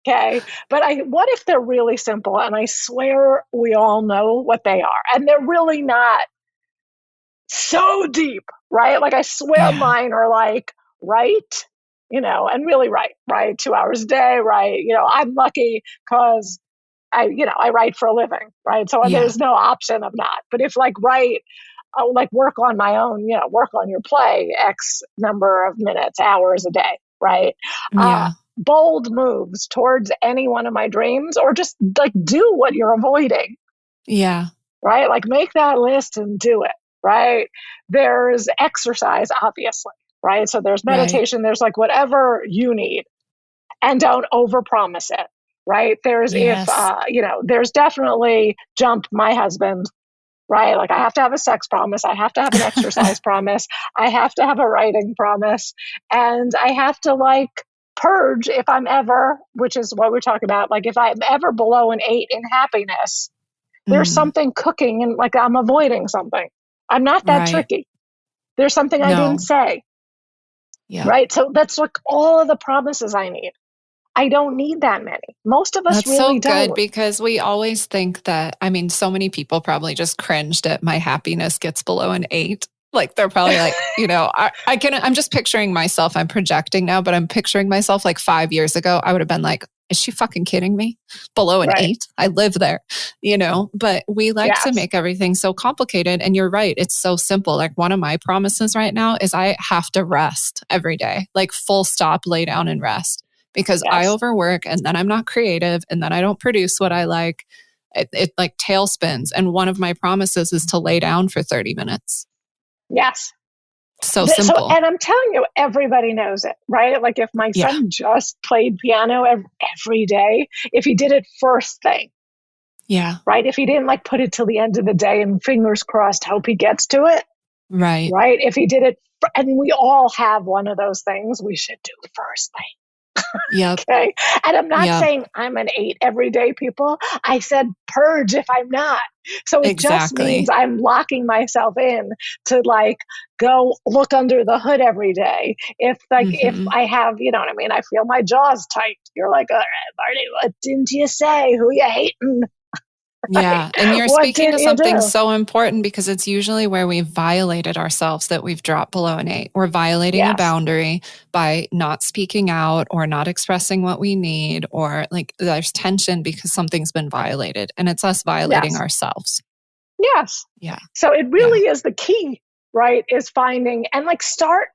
Okay. But what if they're really simple? And I swear we all know what they are. And they're really not so deep, right? I swear mine are right, and really right? 2 hours a day, right? I'm lucky because I write for a living, right? So there's no option of not. But if write, work on my own, work on your play X number of minutes, hours a day, right? Bold moves towards any one of my dreams, or just do what you're avoiding. Yeah. Right? Make that list and do it. Right? There's exercise, obviously, right? So there's meditation, there's whatever you need, and don't overpromise it, right? There's there's definitely jump my husband, right? I have to have a sex promise, I have to have an exercise promise, I have to have a writing promise, and I have to purge if I'm ever, which is what we're talking about, if I'm ever below an 8 in happiness, there's something cooking and I'm avoiding something. I'm not that tricky. There's something I didn't say. Yeah. Right. So that's all of the promises I need. I don't need that many. Most of us That's really so don't. good because we always think that, so many people probably just cringed at my happiness gets below an 8. They're probably I'm just picturing myself, I'm projecting now, but I'm picturing myself 5 years ago, I would have been like, is she fucking kidding me? Below an 8? I live there, but we like to make everything so complicated. And you're right. It's so simple. One of my promises right now is I have to rest every day, full stop, lay down and rest, because I overwork and then I'm not creative and then I don't produce what I like. It tailspins. And one of my promises is to lay down for 30 minutes. Yes. So simple. And I'm telling you, everybody knows it, right? If my son just played piano every day, if he did it first thing, right? If he didn't put it till the end of the day and fingers crossed, hope he gets to it, right? If he did it, and we all have one of those things, we should do the first thing. Yep. Okay. And I'm not saying I'm an 8 every day, people. I said purge if I'm not. So it just means I'm locking myself in to go look under the hood every day. If if I have, you know what I mean? I feel my jaws tight. You're like, all right, Marty, what didn't you say? Who you hating? Yeah. And you're speaking to something so important because it's usually where we've violated ourselves that we've dropped below an 8. We're violating a boundary by not speaking out or not expressing what we need, or there's tension because something's been violated and it's us violating ourselves. Yes. Yeah. So it really is the key, right? Is finding and start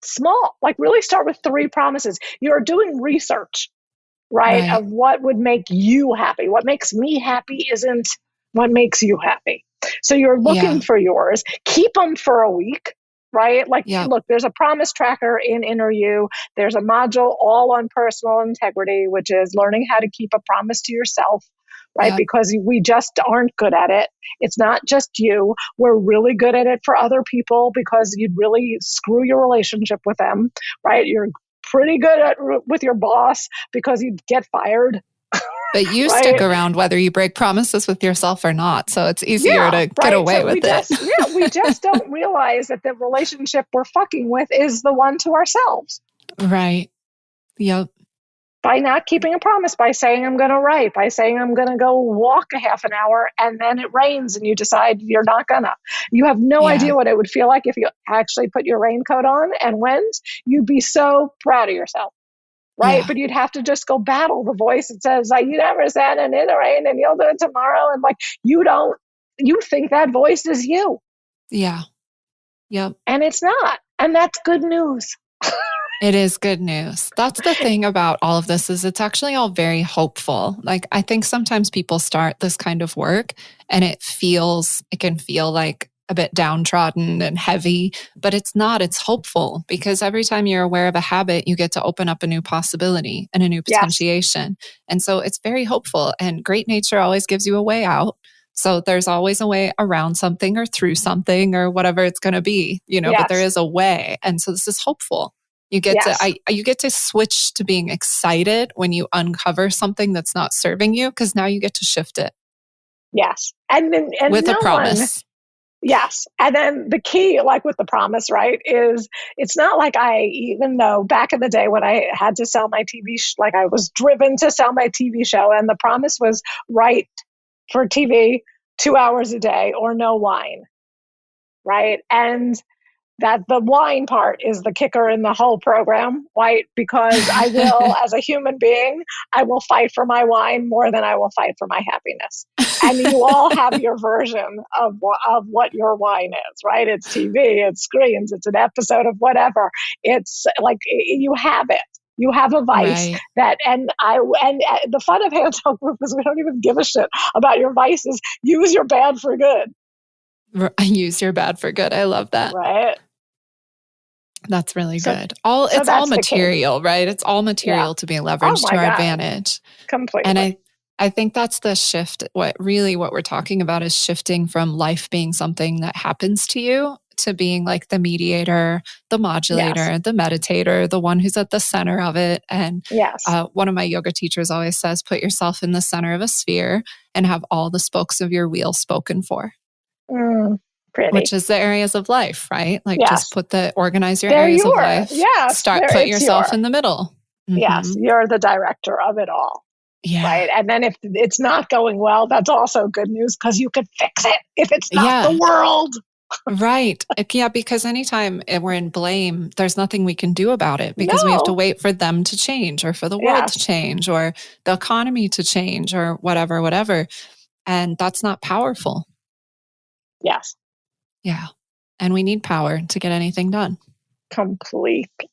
small, really start with 3 promises. You're doing research. Right? Of what would make you happy. What makes me happy isn't what makes you happy. So you're looking for yours. Keep them for a week, right? Look, there's a promise tracker in Inner.U. There's a module all on personal integrity, which is learning how to keep a promise to yourself right? Yep. Because we just aren't good at it. It's not just you. We're really good at it for other people because you'd really screw your relationship with them, right? You're pretty good at with your boss because you'd get fired. But you stick right? around whether you break promises with yourself or not. So it's easier Yeah, to get right. away So with it. we just don't realize that the relationship we're fucking with is the one to ourselves. Right. Yep. By not keeping a promise, by saying I'm going to write, by saying I'm going to go walk a half an hour, and then it rains and you decide you're not gonna. You have no Yeah. idea what it would feel like if you actually put your raincoat on and went. You'd be so proud of yourself. Right. Yeah. But you'd have to just go battle the voice that says, like, you never said and in the rain and you'll do it tomorrow. And like, you think that voice is you. Yeah. Yep. And it's not. And that's good news. It is good news. That's the thing about all of this is it's actually all very hopeful. Like I think sometimes people start this kind of work and it can feel like a bit downtrodden and heavy, but it's not. It's hopeful because every time you're aware of a habit, you get to open up a new possibility and a new potentiation. Yes. And so it's very hopeful, and great nature always gives you a way out. So there's always a way around something or through something or whatever it's going to be, but there is a way. And so this is hopeful. You get you get to switch to being excited when you uncover something that's not serving you, because now you get to shift it. Yes. And with a promise. Yes. And then the key, like with the promise, right, is it's not like even though back in the day when I had to sell my like I was driven to sell my TV show, and the promise was write for TV 2 hours a day or no wine. Right. And that the wine part is the kicker in the whole program, right? Because I will, as a human being, I will fight for my wine more than I will fight for my happiness. And you all have your version of what your wine is, right? It's TV, it's screens, it's an episode of whatever. It's like you have it. You have a vice that, and the fun of Handel Group is we don't even give a shit about your vices. Use your bad for good. Use your bad for good. I love that. Right. That's really good. It's all material, right? It's all material to be leveraged to our advantage. Completely. And I think that's the shift. What we're talking about is shifting from life being something that happens to you to being like the mediator, the modulator, the meditator, the one who's at the center of it. And one of my yoga teachers always says, put yourself in the center of a sphere and have all the spokes of your wheel spoken for. Pretty. Which is the areas of life, right? Like just organize your areas of life. Yes. Put yourself in the middle. Mm-hmm. Yes. You're the director of it all. Yeah. Right. And then if it's not going well, that's also good news because you could fix it if it's not the world. Right. Yeah. Because anytime we're in blame, there's nothing we can do about it because we have to wait for them to change or for the world to change or the economy to change or whatever. And that's not powerful. Yes. Yeah. And we need power to get anything done. Completely.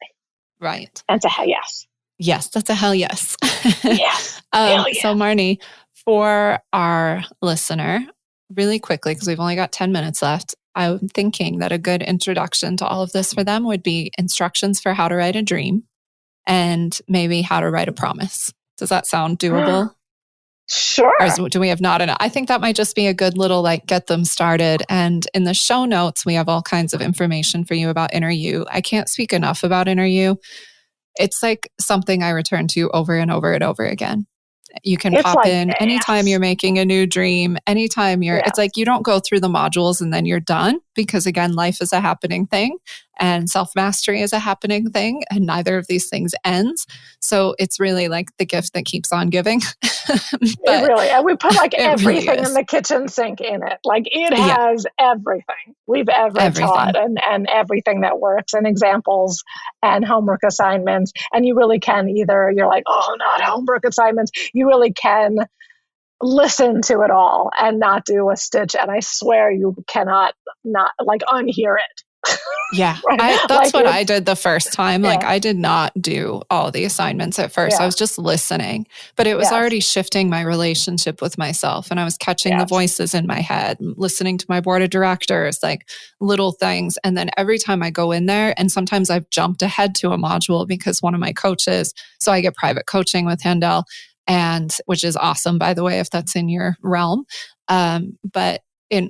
Right. That's a hell yes. Yes, that's a hell yes. Yes. Hell yes. So Marnie, for our listener, really quickly, because we've only got 10 minutes left, I'm thinking that a good introduction to all of this for them would be instructions for how to write a dream and maybe how to write a promise. Does that sound doable? Sure. Or do we have not enough? I think that might just be a good little get them started. And in the show notes, we have all kinds of information for you about Inner.U. I can't speak enough about Inner.U. It's like something I return to over and over and over again. You can pop in anytime you're making a new dream, anytime it's like you don't go through the modules and then you're done because again, life is a happening thing and self-mastery is a happening thing and neither of these things ends. So it's really like the gift that keeps on giving. And we put everything in the kitchen sink in it. Like it has everything we've ever taught and everything that works and examples and homework assignments. And you really can you're like, oh, not homework assignments. You really can listen to it all and not do a stitch. And I swear you cannot not unhear it. Yeah, right? That's what I did the first time. I did not do all the assignments at first. I was just listening, but it was already shifting my relationship with myself. And I was catching the voices in my head, listening to my board of directors, little things. And then every time I go in there, and sometimes I've jumped ahead to a module because one of my coaches, so I get private coaching with Handel. and which is awesome, by the way, if that's in your realm. But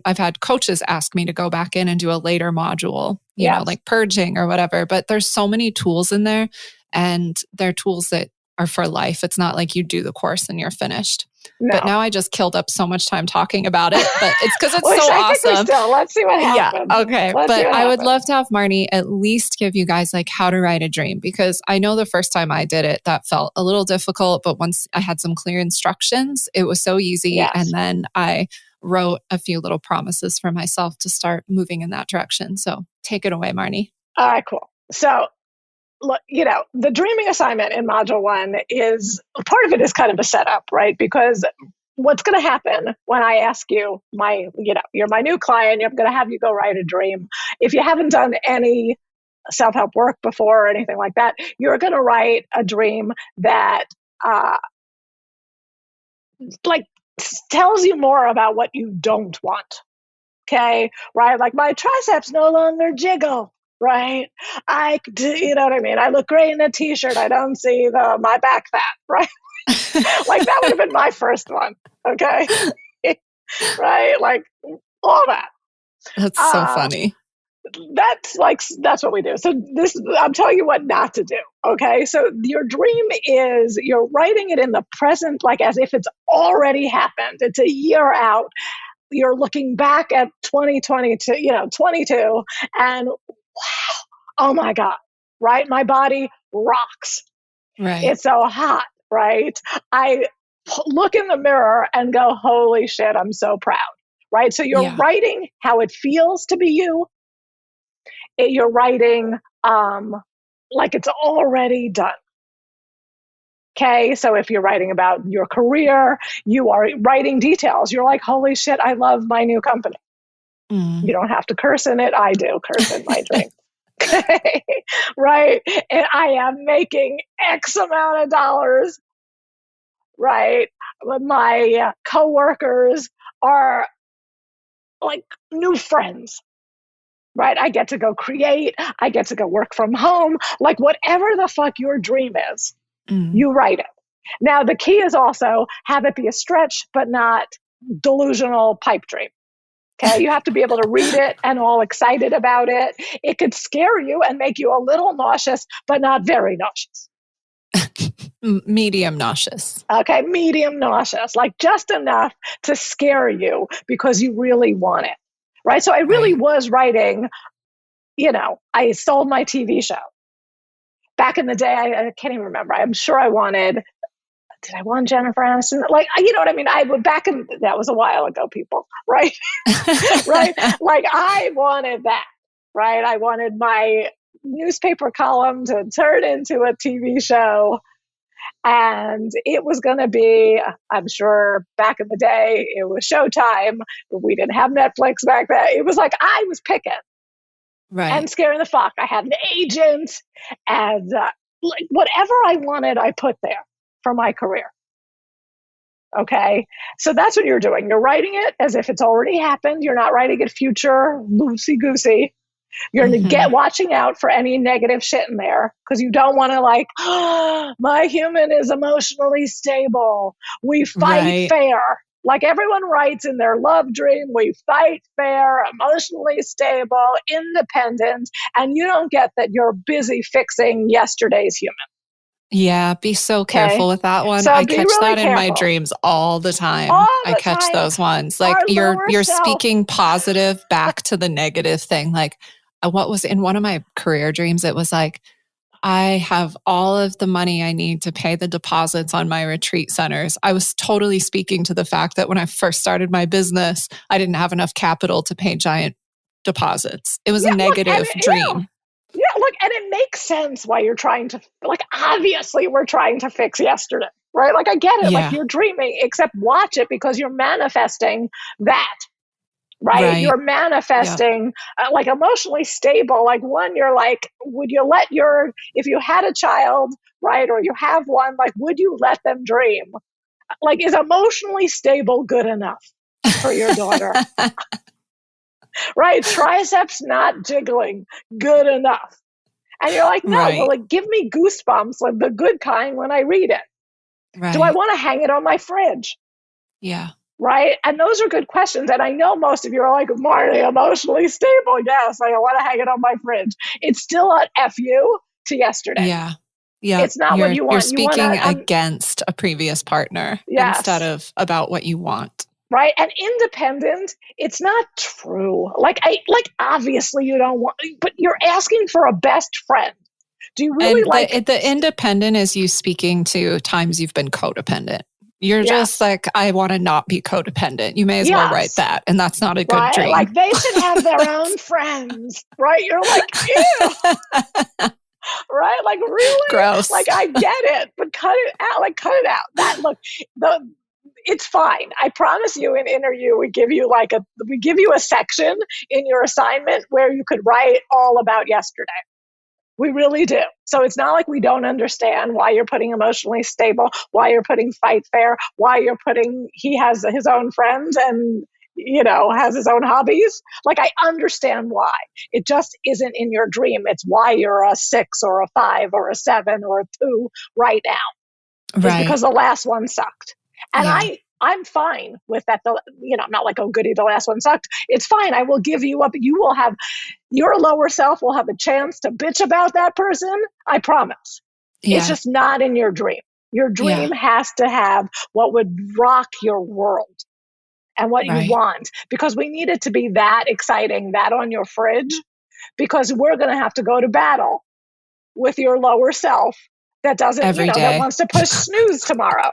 I've had coaches ask me to go back in and do a later module, you know, like purging or whatever. But there's so many tools in there, and they're tools that are for life. It's not like you do the course and you're finished. No. But now I just killed up so much time talking about it, but it's because it's so awesome. Let's see what happens. Yeah, okay. But I would love to have Marnie at least give you guys like how to write a dream, because I know the first time I did it, that felt a little difficult, but once I had some clear instructions, it was so easy. Yes. And then I wrote a few little promises for myself to start moving in that direction. So take it away, Marnie. All right, cool. So look, you know, the dreaming assignment in module 1 is part of it is kind of a setup, right? Because what's going to happen when I ask you, you're my new client, I'm going to have you go write a dream. If you haven't done any self-help work before or anything like that, you're going to write a dream that tells you more about what you don't want. Okay, right? Like my triceps no longer jiggle. Right? You know what I mean? I look great in a t-shirt. I don't see my back fat, right? Like that would have been my first one. Okay. Right? Like all that. That's so funny. That's what we do. So I'm telling you what not to do. Okay. So your dream is you're writing it in the present, like as if it's already happened. It's a year out. You're looking back at 2022, 22, and wow, oh my God, right? My body rocks. Right. It's so hot, right? I look in the mirror and go, holy shit, I'm so proud, right? So you're writing how it feels to be you. You're writing like it's already done. Okay, so if you're writing about your career, you are writing details. You're like, holy shit, I love my new company. You don't have to curse in it. I do curse in my dream. Okay, right? And I am making X amount of dollars, right? My coworkers are like new friends, right? I get to go create. I get to go work from home. Like whatever the fuck your dream is, you write it. Now, the key is also have it be a stretch, but not delusional pipe dream. Okay, you have to be able to read it and all excited about it. It could scare you and make you a little nauseous, but not very nauseous. Medium nauseous. Okay, medium nauseous, like just enough to scare you because you really want it, right? So I really was writing, I sold my TV show. Back in the day, I can't even remember. I'm sure I wanted... Did I want Jennifer Aniston? Like, you know what I mean? That was a while ago, people, right? Right? Like I wanted that, right? I wanted my newspaper column to turn into a TV show. And it was going to be, I'm sure back in the day, it was Showtime. But we didn't have Netflix back then. It was like I was picking and scaring the fuck. I had an agent and like whatever I wanted, I put there for my career. Okay. So that's what you're doing. You're writing it as if it's already happened. You're not writing it future loosey-goosey. You're watching out for any negative shit in there because you don't want to my human is emotionally stable. We fight fair. Like everyone writes in their love dream, we fight fair, emotionally stable, independent, and you don't get that you're busy fixing yesterday's human. Yeah, be so careful with that one. So I catch really that in my dreams all the time. I catch those ones. Like you're speaking positive back to the negative thing. Like what was in one of my career dreams, it was like, I have all of the money I need to pay the deposits on my retreat centers. I was totally speaking to the fact that when I first started my business, I didn't have enough capital to pay giant deposits. It was a negative dream. Yeah, look, and it makes sense why you're trying to, obviously we're trying to fix yesterday, right? Like, I get it. Like, you're dreaming, except watch it because you're manifesting that, right? You're manifesting, emotionally stable. Like, one, you're like, would you let if you had a child, right, or you have one, like, would you let them dream? Like, is emotionally stable good enough for your daughter? Right? Triceps not jiggling, good enough. And you're like, no, well, give me goosebumps, like the good kind when I read it. Do I Right. want to hang it on my fridge? Yeah. Right? And those are good questions. And I know most of you are like, Marnie, emotionally stable. Yes, I want to hang it on my fridge. It's still an FU to yesterday. Yeah. Yeah. It's not what You're you you're want. You want speaking to, against a previous partner instead yes. of about what you want. Right. And independent, it's not true. Like obviously you don't want, but you're asking for a best friend. Do you really And like, the independent is you speaking to times you've been codependent. You're just yes, like, I want to not be codependent. You may as well write yes, that. And that's not a good right? dream. Like they should have their own friends, right? You're like, ew, right? Like really? Gross. Like I get it, but cut it out. Like cut it out. That look, the it's fine. I promise you in Inner.U, we give you a section in your assignment where you could write all about yesterday. We really do. So it's not like we don't understand why you're putting emotionally stable, why you're putting fight fair, why you're putting he has his own friends and has his own hobbies. Like I understand why. It just isn't in your dream. It's why you're a 6 or a 5 or a 7 or a 2 right now. Is Right. because the last one sucked. And Yeah. I'm fine with that. I'm not like, oh, goody, the last one sucked. It's fine. I will give you up. You will have your lower self will have a chance to bitch about that person. I promise. It's Yeah. just not in your dream. Your dream Yeah. has to have what would rock your world and what you Right. want, because we need it to be that exciting, that on your fridge, because we're going to have to go to battle with your lower self that doesn't, Every that day. wants to push snooze tomorrow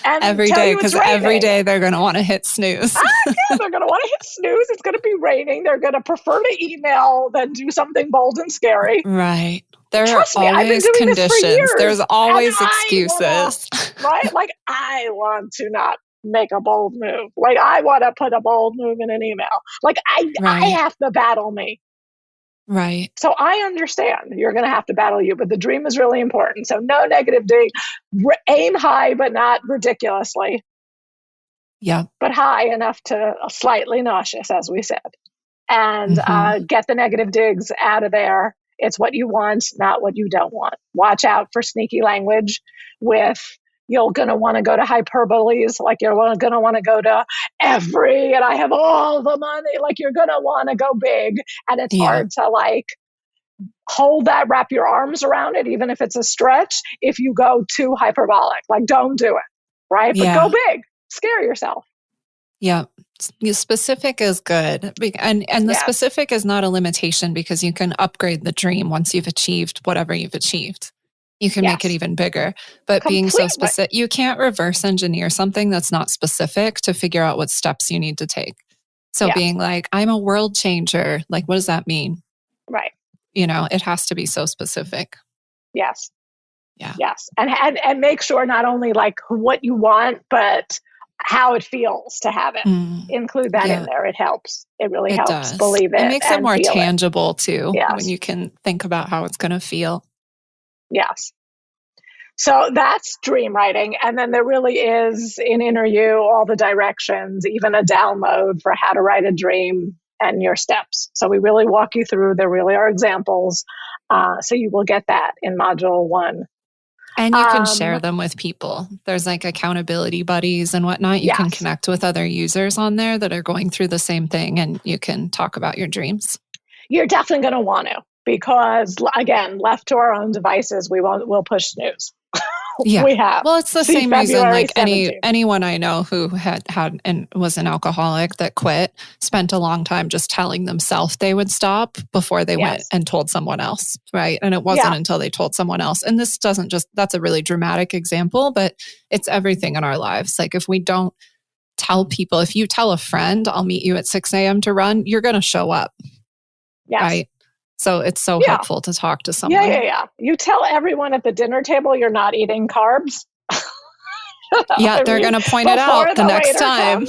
and Every tell day. you it's Because every raining. day they're going to want to hit snooze. Yeah, they're going to want to hit snooze. It's going to be raining. They're going to prefer to email than do something bold and scary. Right. There are Trust me, I've been always doing this for conditions. There's years, and always I want, excuses. right? Like, I want to not make a bold move. Like, I want to put a bold move in an email. Like, I Right. have to battle me. Right. So I understand you're going to have to battle you, but the dream is really important. So no negative dig. Aim high, but not ridiculously, Yeah. but high enough to slightly nauseous, as we said. And Mm-hmm. get the negative digs out of there. It's what you want, not what you don't want. Watch out for sneaky language with you're going to want to go to hyperboles, like you're going to want to go to and I have all the money, like you're going to want to go big. And it's Yeah. hard to like hold that, wrap your arms around it, even if it's a stretch, if you go too hyperbolic. Like don't do it, right? But go Yeah. big, scare yourself. Yeah. Specific is good. And the Yes. specific is not a limitation because you can upgrade the dream once you've achieved whatever you've achieved. You can make it Yes. even bigger. But being so specific, you can't reverse engineer something that's not specific to figure out what steps you need to take. So Yes. being like, I'm a world changer, like, what does that mean? Right. It has to be so specific. Yes. Yeah. Yes. And make sure not only like what you want, but how it feels to have it. Include that in there. It helps. It really It helps. does. Believe it. It makes it and more feel tangible too, Yes. when you can think about how it's going to feel. Yes. So that's dream writing. And then there really is in Inner.U all the directions, even a download for how to write a dream and your steps. So we really walk you through. There really are examples. So you will get that in module 1. And you can share them with people. There's like accountability buddies and whatnot. You can connect with other users on there that are going through the same thing, and you can talk about your dreams. You're definitely going to want to, because again, left to our own devices, we'll push snooze. Yeah. We have. Well, it's the See same reason February like 17th. anyone I know who had and was an alcoholic that quit spent a long time just telling themselves they would stop before they went and told someone else, right? And it wasn't until they told someone else. And this doesn't just, that's a really dramatic example, but it's everything in our lives. Like if we don't tell people, if you tell a friend, I'll meet you at 6 a.m. to run, you're going to show up. Yes. Right? So it's so helpful to talk to someone. Yeah. You tell everyone at the dinner table you're not eating carbs. Yeah, they're going to point it out the next time.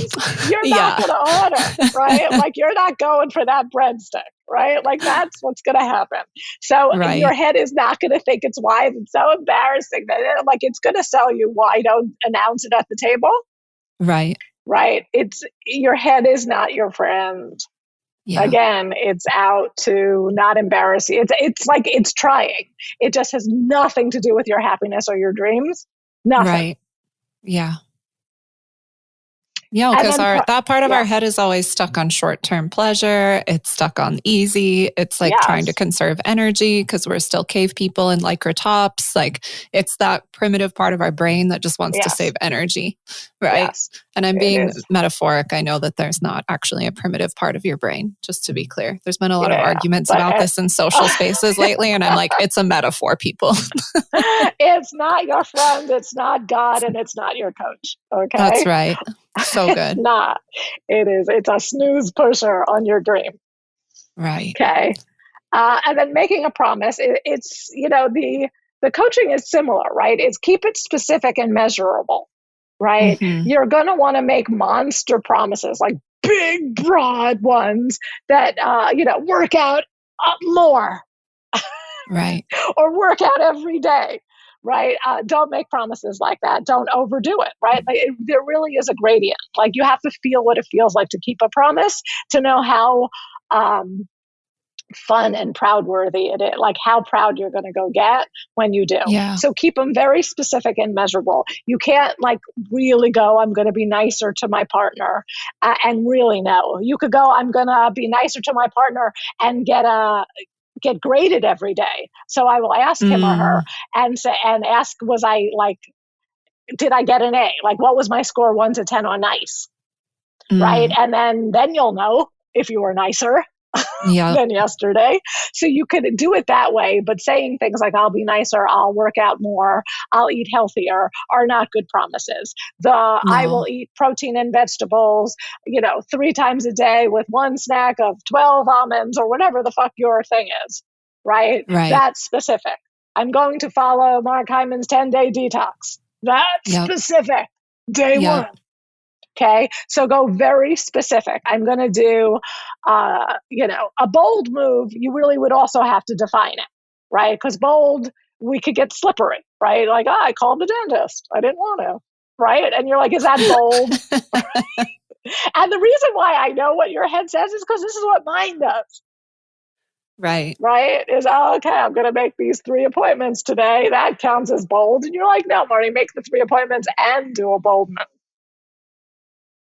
You're not going to order, right? Like you're not going for that breadstick, right? Like that's what's going to happen. So your head is not going to think it's wise. It's so embarrassing that it's going to sell you why don't announce it at the table. Right. Right. Your head is not your friend. Yeah. Again, it's out to not embarrass you. It's like it's trying. It just has nothing to do with your happiness or your dreams. Nothing. Right. Yeah. Yeah, And because then, that part of our yes, head is always stuck on short-term pleasure. It's stuck on easy. It's like trying to yes, conserve energy because we're still cave people in lycra tops. Like it's that primitive part of our brain that just wants to yes, save energy, right? yes, And I'm it being is. metaphoric. I know that there's not actually a primitive part of your brain, just to be clear. There's been a lot of Yeah, arguments but about this in social spaces lately, and I'm like, it's a metaphor, people. it's not your friend, it's not God, and it's not your coach. That's Okay. right. So It's good. not. It is. It's a snooze pusher on your dream. Right. Okay. And then making a promise. It's, the coaching is similar, right? It's keep it specific and measurable, right? Mm-hmm. You're going to want to make monster promises, like big, broad ones that, work out more Right. or work out every day, right? Don't make promises like that. Don't overdo it, right? There really is a gradient. Like you have to feel what it feels like to keep a promise to know how fun and proud worthy it is, like how proud you're going to go get when you do. Yeah. So keep them very specific and measurable. You can't like really go, I'm going to be nicer to my partner and really know. You could go, I'm going to be nicer to my partner and get graded every day. So I will ask him or her Mm, and ask, was I like, did I get an A? Like, what was my score 1 to 10 on nice? Right. mm. And then you'll know if you were nicer Yeah. than yesterday. So you could do it that way, but saying things like, I'll be nicer, I'll work out more, I'll eat healthier are not good promises. I will No. eat protein and vegetables, 3 times a day with one snack of 12 almonds or whatever the fuck your thing is, right? Right. That's specific. I'm going to follow Mark Hyman's 10-day detox. That's Yep. specific. Day one. Yep. Okay. So go very specific. I'm going to do, a bold move. You really would also have to define it, right? Because bold, we could get slippery, right? Like, I called the dentist. I didn't want to, right? And you're like, is that bold? And the reason why I know what your head says is because this is what mine does, Right. right? Is, okay, I'm going to make these 3 appointments today. That counts as bold. And you're like, no, Marnie, make the 3 appointments and do a bold move.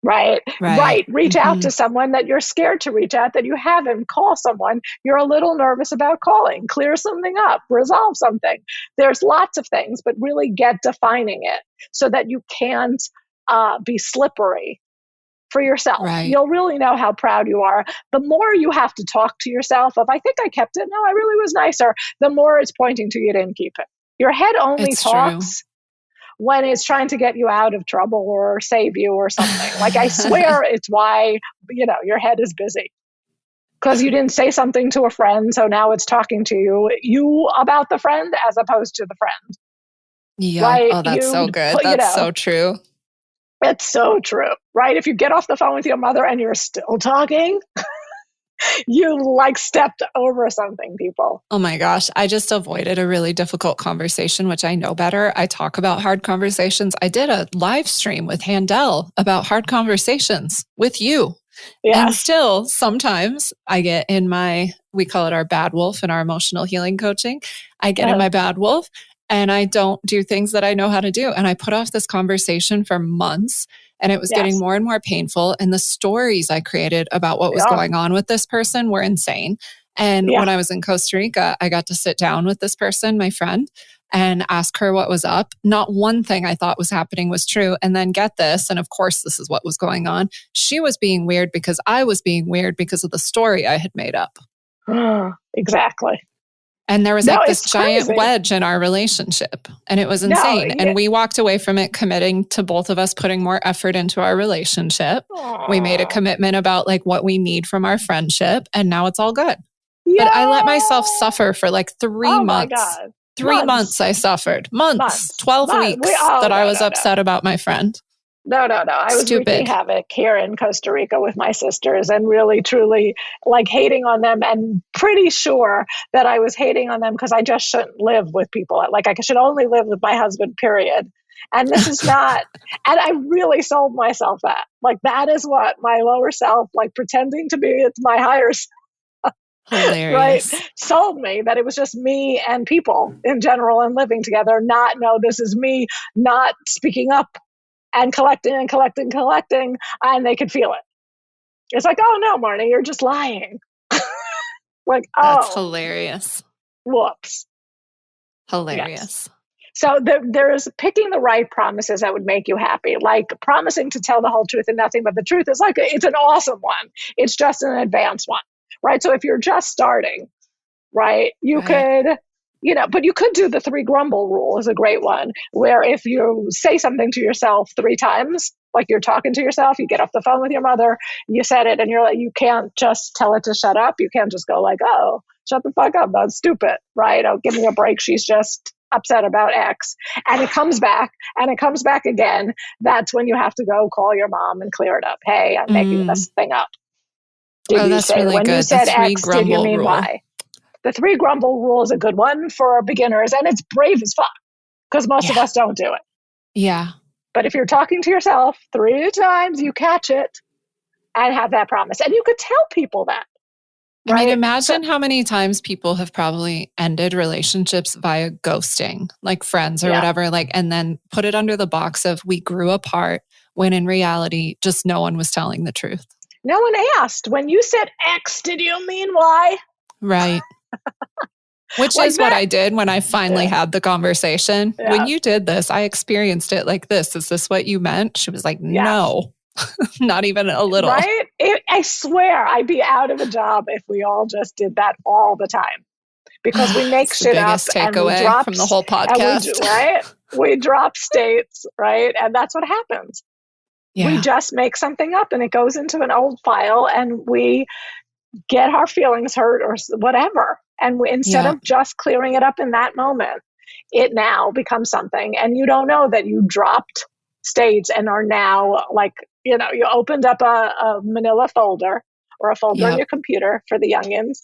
Right. Right. Right. Reach out Mm-hmm. to someone that you're scared to reach out, that you haven't. Call someone you're a little nervous about calling. Clear something up. Resolve something. There's lots of things, but really get defining it so that you can't be slippery for yourself. Right. You'll really know how proud you are. The more you have to talk to yourself of, I think I kept it. No, I really was nicer. The more it's pointing to you didn't keep it. Your head only It's true. talks when it's trying to get you out of trouble or save you or something. Like, I swear it's why, your head is busy. Because you didn't say something to a friend, so now it's talking to you about the friend as opposed to the friend. Yeah. Right? Oh, that's so good. That's so true. It's so true. Right? If you get off the phone with your mother and you're still talking, you like stepped over something, people. Oh my gosh. I just avoided a really difficult conversation, which I know better. I talk about hard conversations. I did a live stream with Handel about hard conversations with you. And Yes. still, sometimes I get in we call it our bad wolf in our emotional healing coaching. I get in my bad wolf and I don't do things that I know how to do. And I put off this conversation for months and it was getting Yes. more and more painful. And the stories I created about what was Yeah. going on with this person were insane. And Yeah. when I was in Costa Rica, I got to sit down with this person, my friend, and ask her what was up. Not one thing I thought was happening was true. And then get this, and of course, this is what was going on. She was being weird because I was being weird because of the story I had made up. Exactly. And there was No, like this it's giant crazy. wedge in our relationship. And it was insane. No, And we walked away from it committing to both of us putting more effort into our relationship. We made a commitment about like what we need from our friendship. And now it's all good. yeah. But I let myself suffer for like 3 Oh my months. God. 3 months I suffered. Months. 12 weeks that I was upset about my friend. No. I was wreaking Stupid. havoc here in Costa Rica with my sisters and really, truly like hating on them and pretty sure that I was hating on them because I just shouldn't live with people. Like I should only live with my husband, period. And this is not, and I really sold myself that. Like that is what my lower self, like pretending to be it's my higher self. Right, Hilarious. sold me that it was just me and people in general and living together, not, no, this is me not speaking up, and collecting and collecting, collecting, and they could feel it. It's like, oh no, Marnie, you're just lying. Like, That's oh, hilarious. whoops. Hilarious. Yes. So there's picking the right promises that would make you happy. Like promising to tell the whole truth and nothing but the truth is like, it's an awesome one. It's just an advanced one, right? So if you're just starting, right, you could, but you could do the 3 grumble rule is a great one, where if you say something to yourself 3 times, like you're talking to yourself, you get off the phone with your mother, you said it, and you're like, you can't just tell it to shut up. You can't just go like, oh, shut the fuck up. That's stupid, right? Oh, give me a break. She's just upset about X. And it comes back and it comes back again. That's when you have to go call your mom and clear it up. Hey, I'm making this thing up. Did you say really when good. you said the 3 X, did you mean rule. Y? The 3 grumble rule is a good one for beginners, and it's brave as fuck because most of us don't do it. Yeah. But if you're talking to yourself 3 times, you catch it and have that promise. And you could tell people that. Right? I mean, imagine how many times people have probably ended relationships via ghosting, like friends or whatever, like, and then put it under the box of we grew apart when in reality, just no one was telling the truth. No one asked. When you said X, did you mean Y? Right. Which like is what I did when I finally had the conversation. Yeah. When you did this, I experienced it like this. Is this what you meant? She was like, no, not even a little. Right? I swear I'd be out of a job if we all just did that all the time. Because we make shit up and we drop from the whole podcast. We drop states, right? And that's what happens. Yeah. We just make something up and it goes into an old file and we get our feelings hurt or whatever. And instead of just clearing it up in that moment, it now becomes something. And you don't know that you dropped states and are now like, you opened up a manila folder or a folder on your computer for the youngins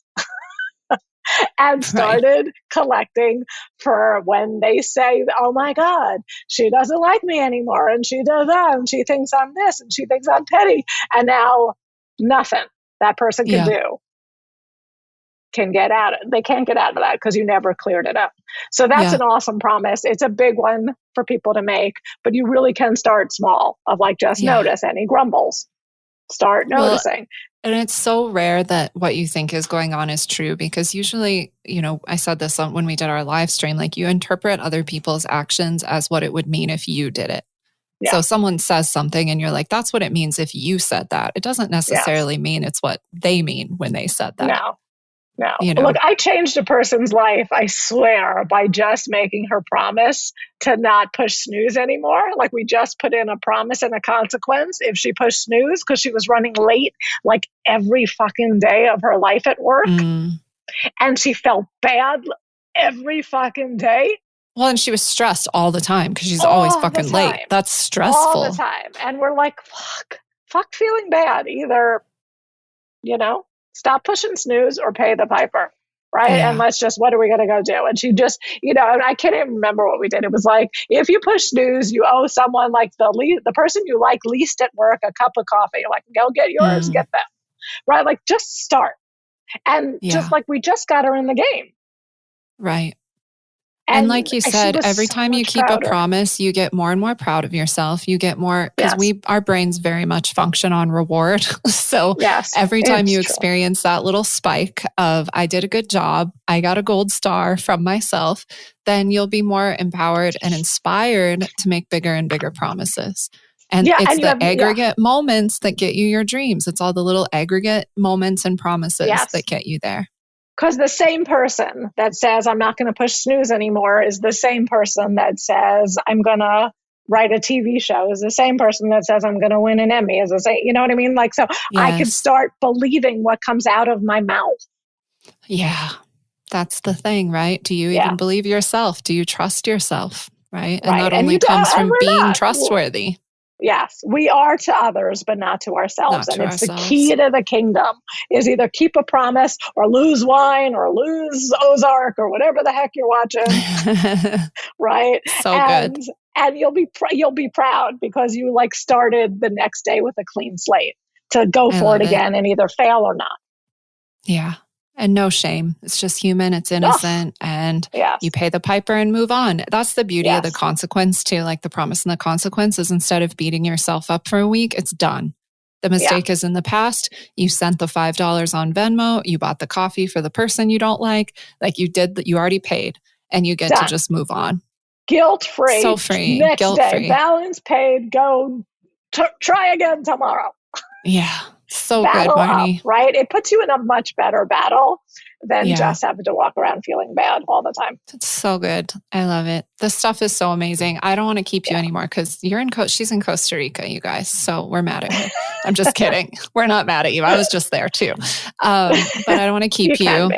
and started collecting for when they say, oh my God, she doesn't like me anymore. And she does that. And she thinks I'm this and she thinks I'm petty. And now nothing that person can do can get out of it. They can't get out of that because you never cleared it up. So that's an awesome promise. It's a big one for people to make, but you really can start small of like, just notice any grumbles. Start noticing. And it's so rare that what you think is going on is true because usually, I said this when we did our live stream, like you interpret other people's actions as what it would mean if you did it. Yeah. So someone says something and you're like, that's what it means if you said that. It doesn't necessarily mean it's what they mean when they said that. No. Look, I changed a person's life, I swear, by just making her promise to not push snooze anymore. Like we just put in a promise and a consequence if she pushed snooze because she was running late like every fucking day of her life at work. And she felt bad every fucking day. Well, and she was stressed all the time because she's always fucking late. That's stressful. All the time. And we're like, fuck feeling bad. Either, stop pushing snooze or pay the piper, right? Yeah. And let's just, what are we going to go do? And she just, and I can't even remember what we did. It was like, if you push snooze, you owe someone like the person you like least at work a cup of coffee. Like, go get yours, get them, right? Like, just start. And just like, we just got her in the game. Right. And like you said, every time you keep a promise, you get more and more proud of yourself. You get more, because our brains very much function on reward. So every time you experience that little spike of, I did a good job, I got a gold star from myself, then you'll be more empowered and inspired to make bigger and bigger promises. And it's the aggregate moments that get you your dreams. It's all the little aggregate moments and promises that get you there. Because the same person that says, I'm not going to push snooze anymore is the same person that says, I'm going to write a TV show, is the same person that says, I'm going to win an Emmy, is the same, you know what I mean? Like, so I can start believing what comes out of my mouth. Yeah, that's the thing, right? Do you even believe yourself? Do you trust yourself, right? And that only comes from being trustworthy. Yes, we are to others, but not to ourselves. And it's the key to the kingdom is either keep a promise or lose wine or lose Ozark or whatever the heck you're watching. Right. So good. And you'll be proud because you like started the next day with a clean slate to go for it again and either fail or not. Yeah. And no shame. It's just human. It's innocent. And you pay the piper and move on. That's the beauty of the consequence too. Like the promise and the consequence is instead of beating yourself up for a week, it's done. The mistake is in the past. You sent the $5 on Venmo. You bought the coffee for the person you don't like. Like you did that. You already paid and you get to just move on. Guilt-free. So free. Next Guilt-free. day, balance paid. Go try again tomorrow. Yeah. So battle good, Marnie. Up, right? It puts you in a much better battle than just having to walk around feeling bad all the time. It's so good. I love it. This stuff is so amazing. I don't want to keep you anymore because she's in Costa Rica, you guys. So we're mad at her. I'm just kidding. We're not mad at you. I was just there too. But I don't want to keep you.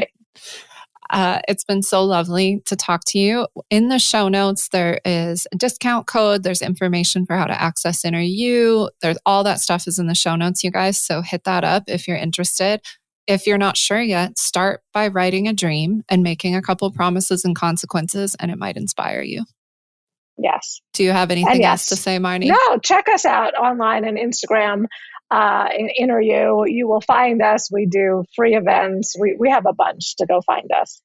It's been so lovely to talk to you. In the show notes, there is a discount code. There's information for how to access Inner.U. There's all that stuff is in the show notes, you guys. So hit that up if you're interested. If you're not sure yet, start by writing a dream and making a couple promises and consequences, and it might inspire you. Yes. Do you have anything else to say, Marnie? No, check us out online and Instagram. In Inner.U, you will find us. We do free events. We have a bunch to go find us.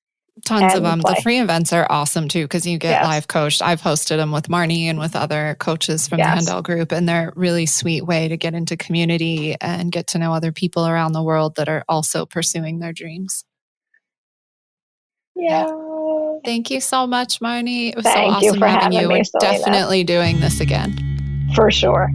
Tons of them. The free events are awesome too because you get live coached. I've hosted them with Marnie and with other coaches from the Handel Group, and they're a really sweet way to get into community and get to know other people around the world that are also pursuing their dreams. Yeah. Thank you so much, Marnie. It was Thank so awesome you for having you. Me, We're Selena. definitely doing this again. For sure.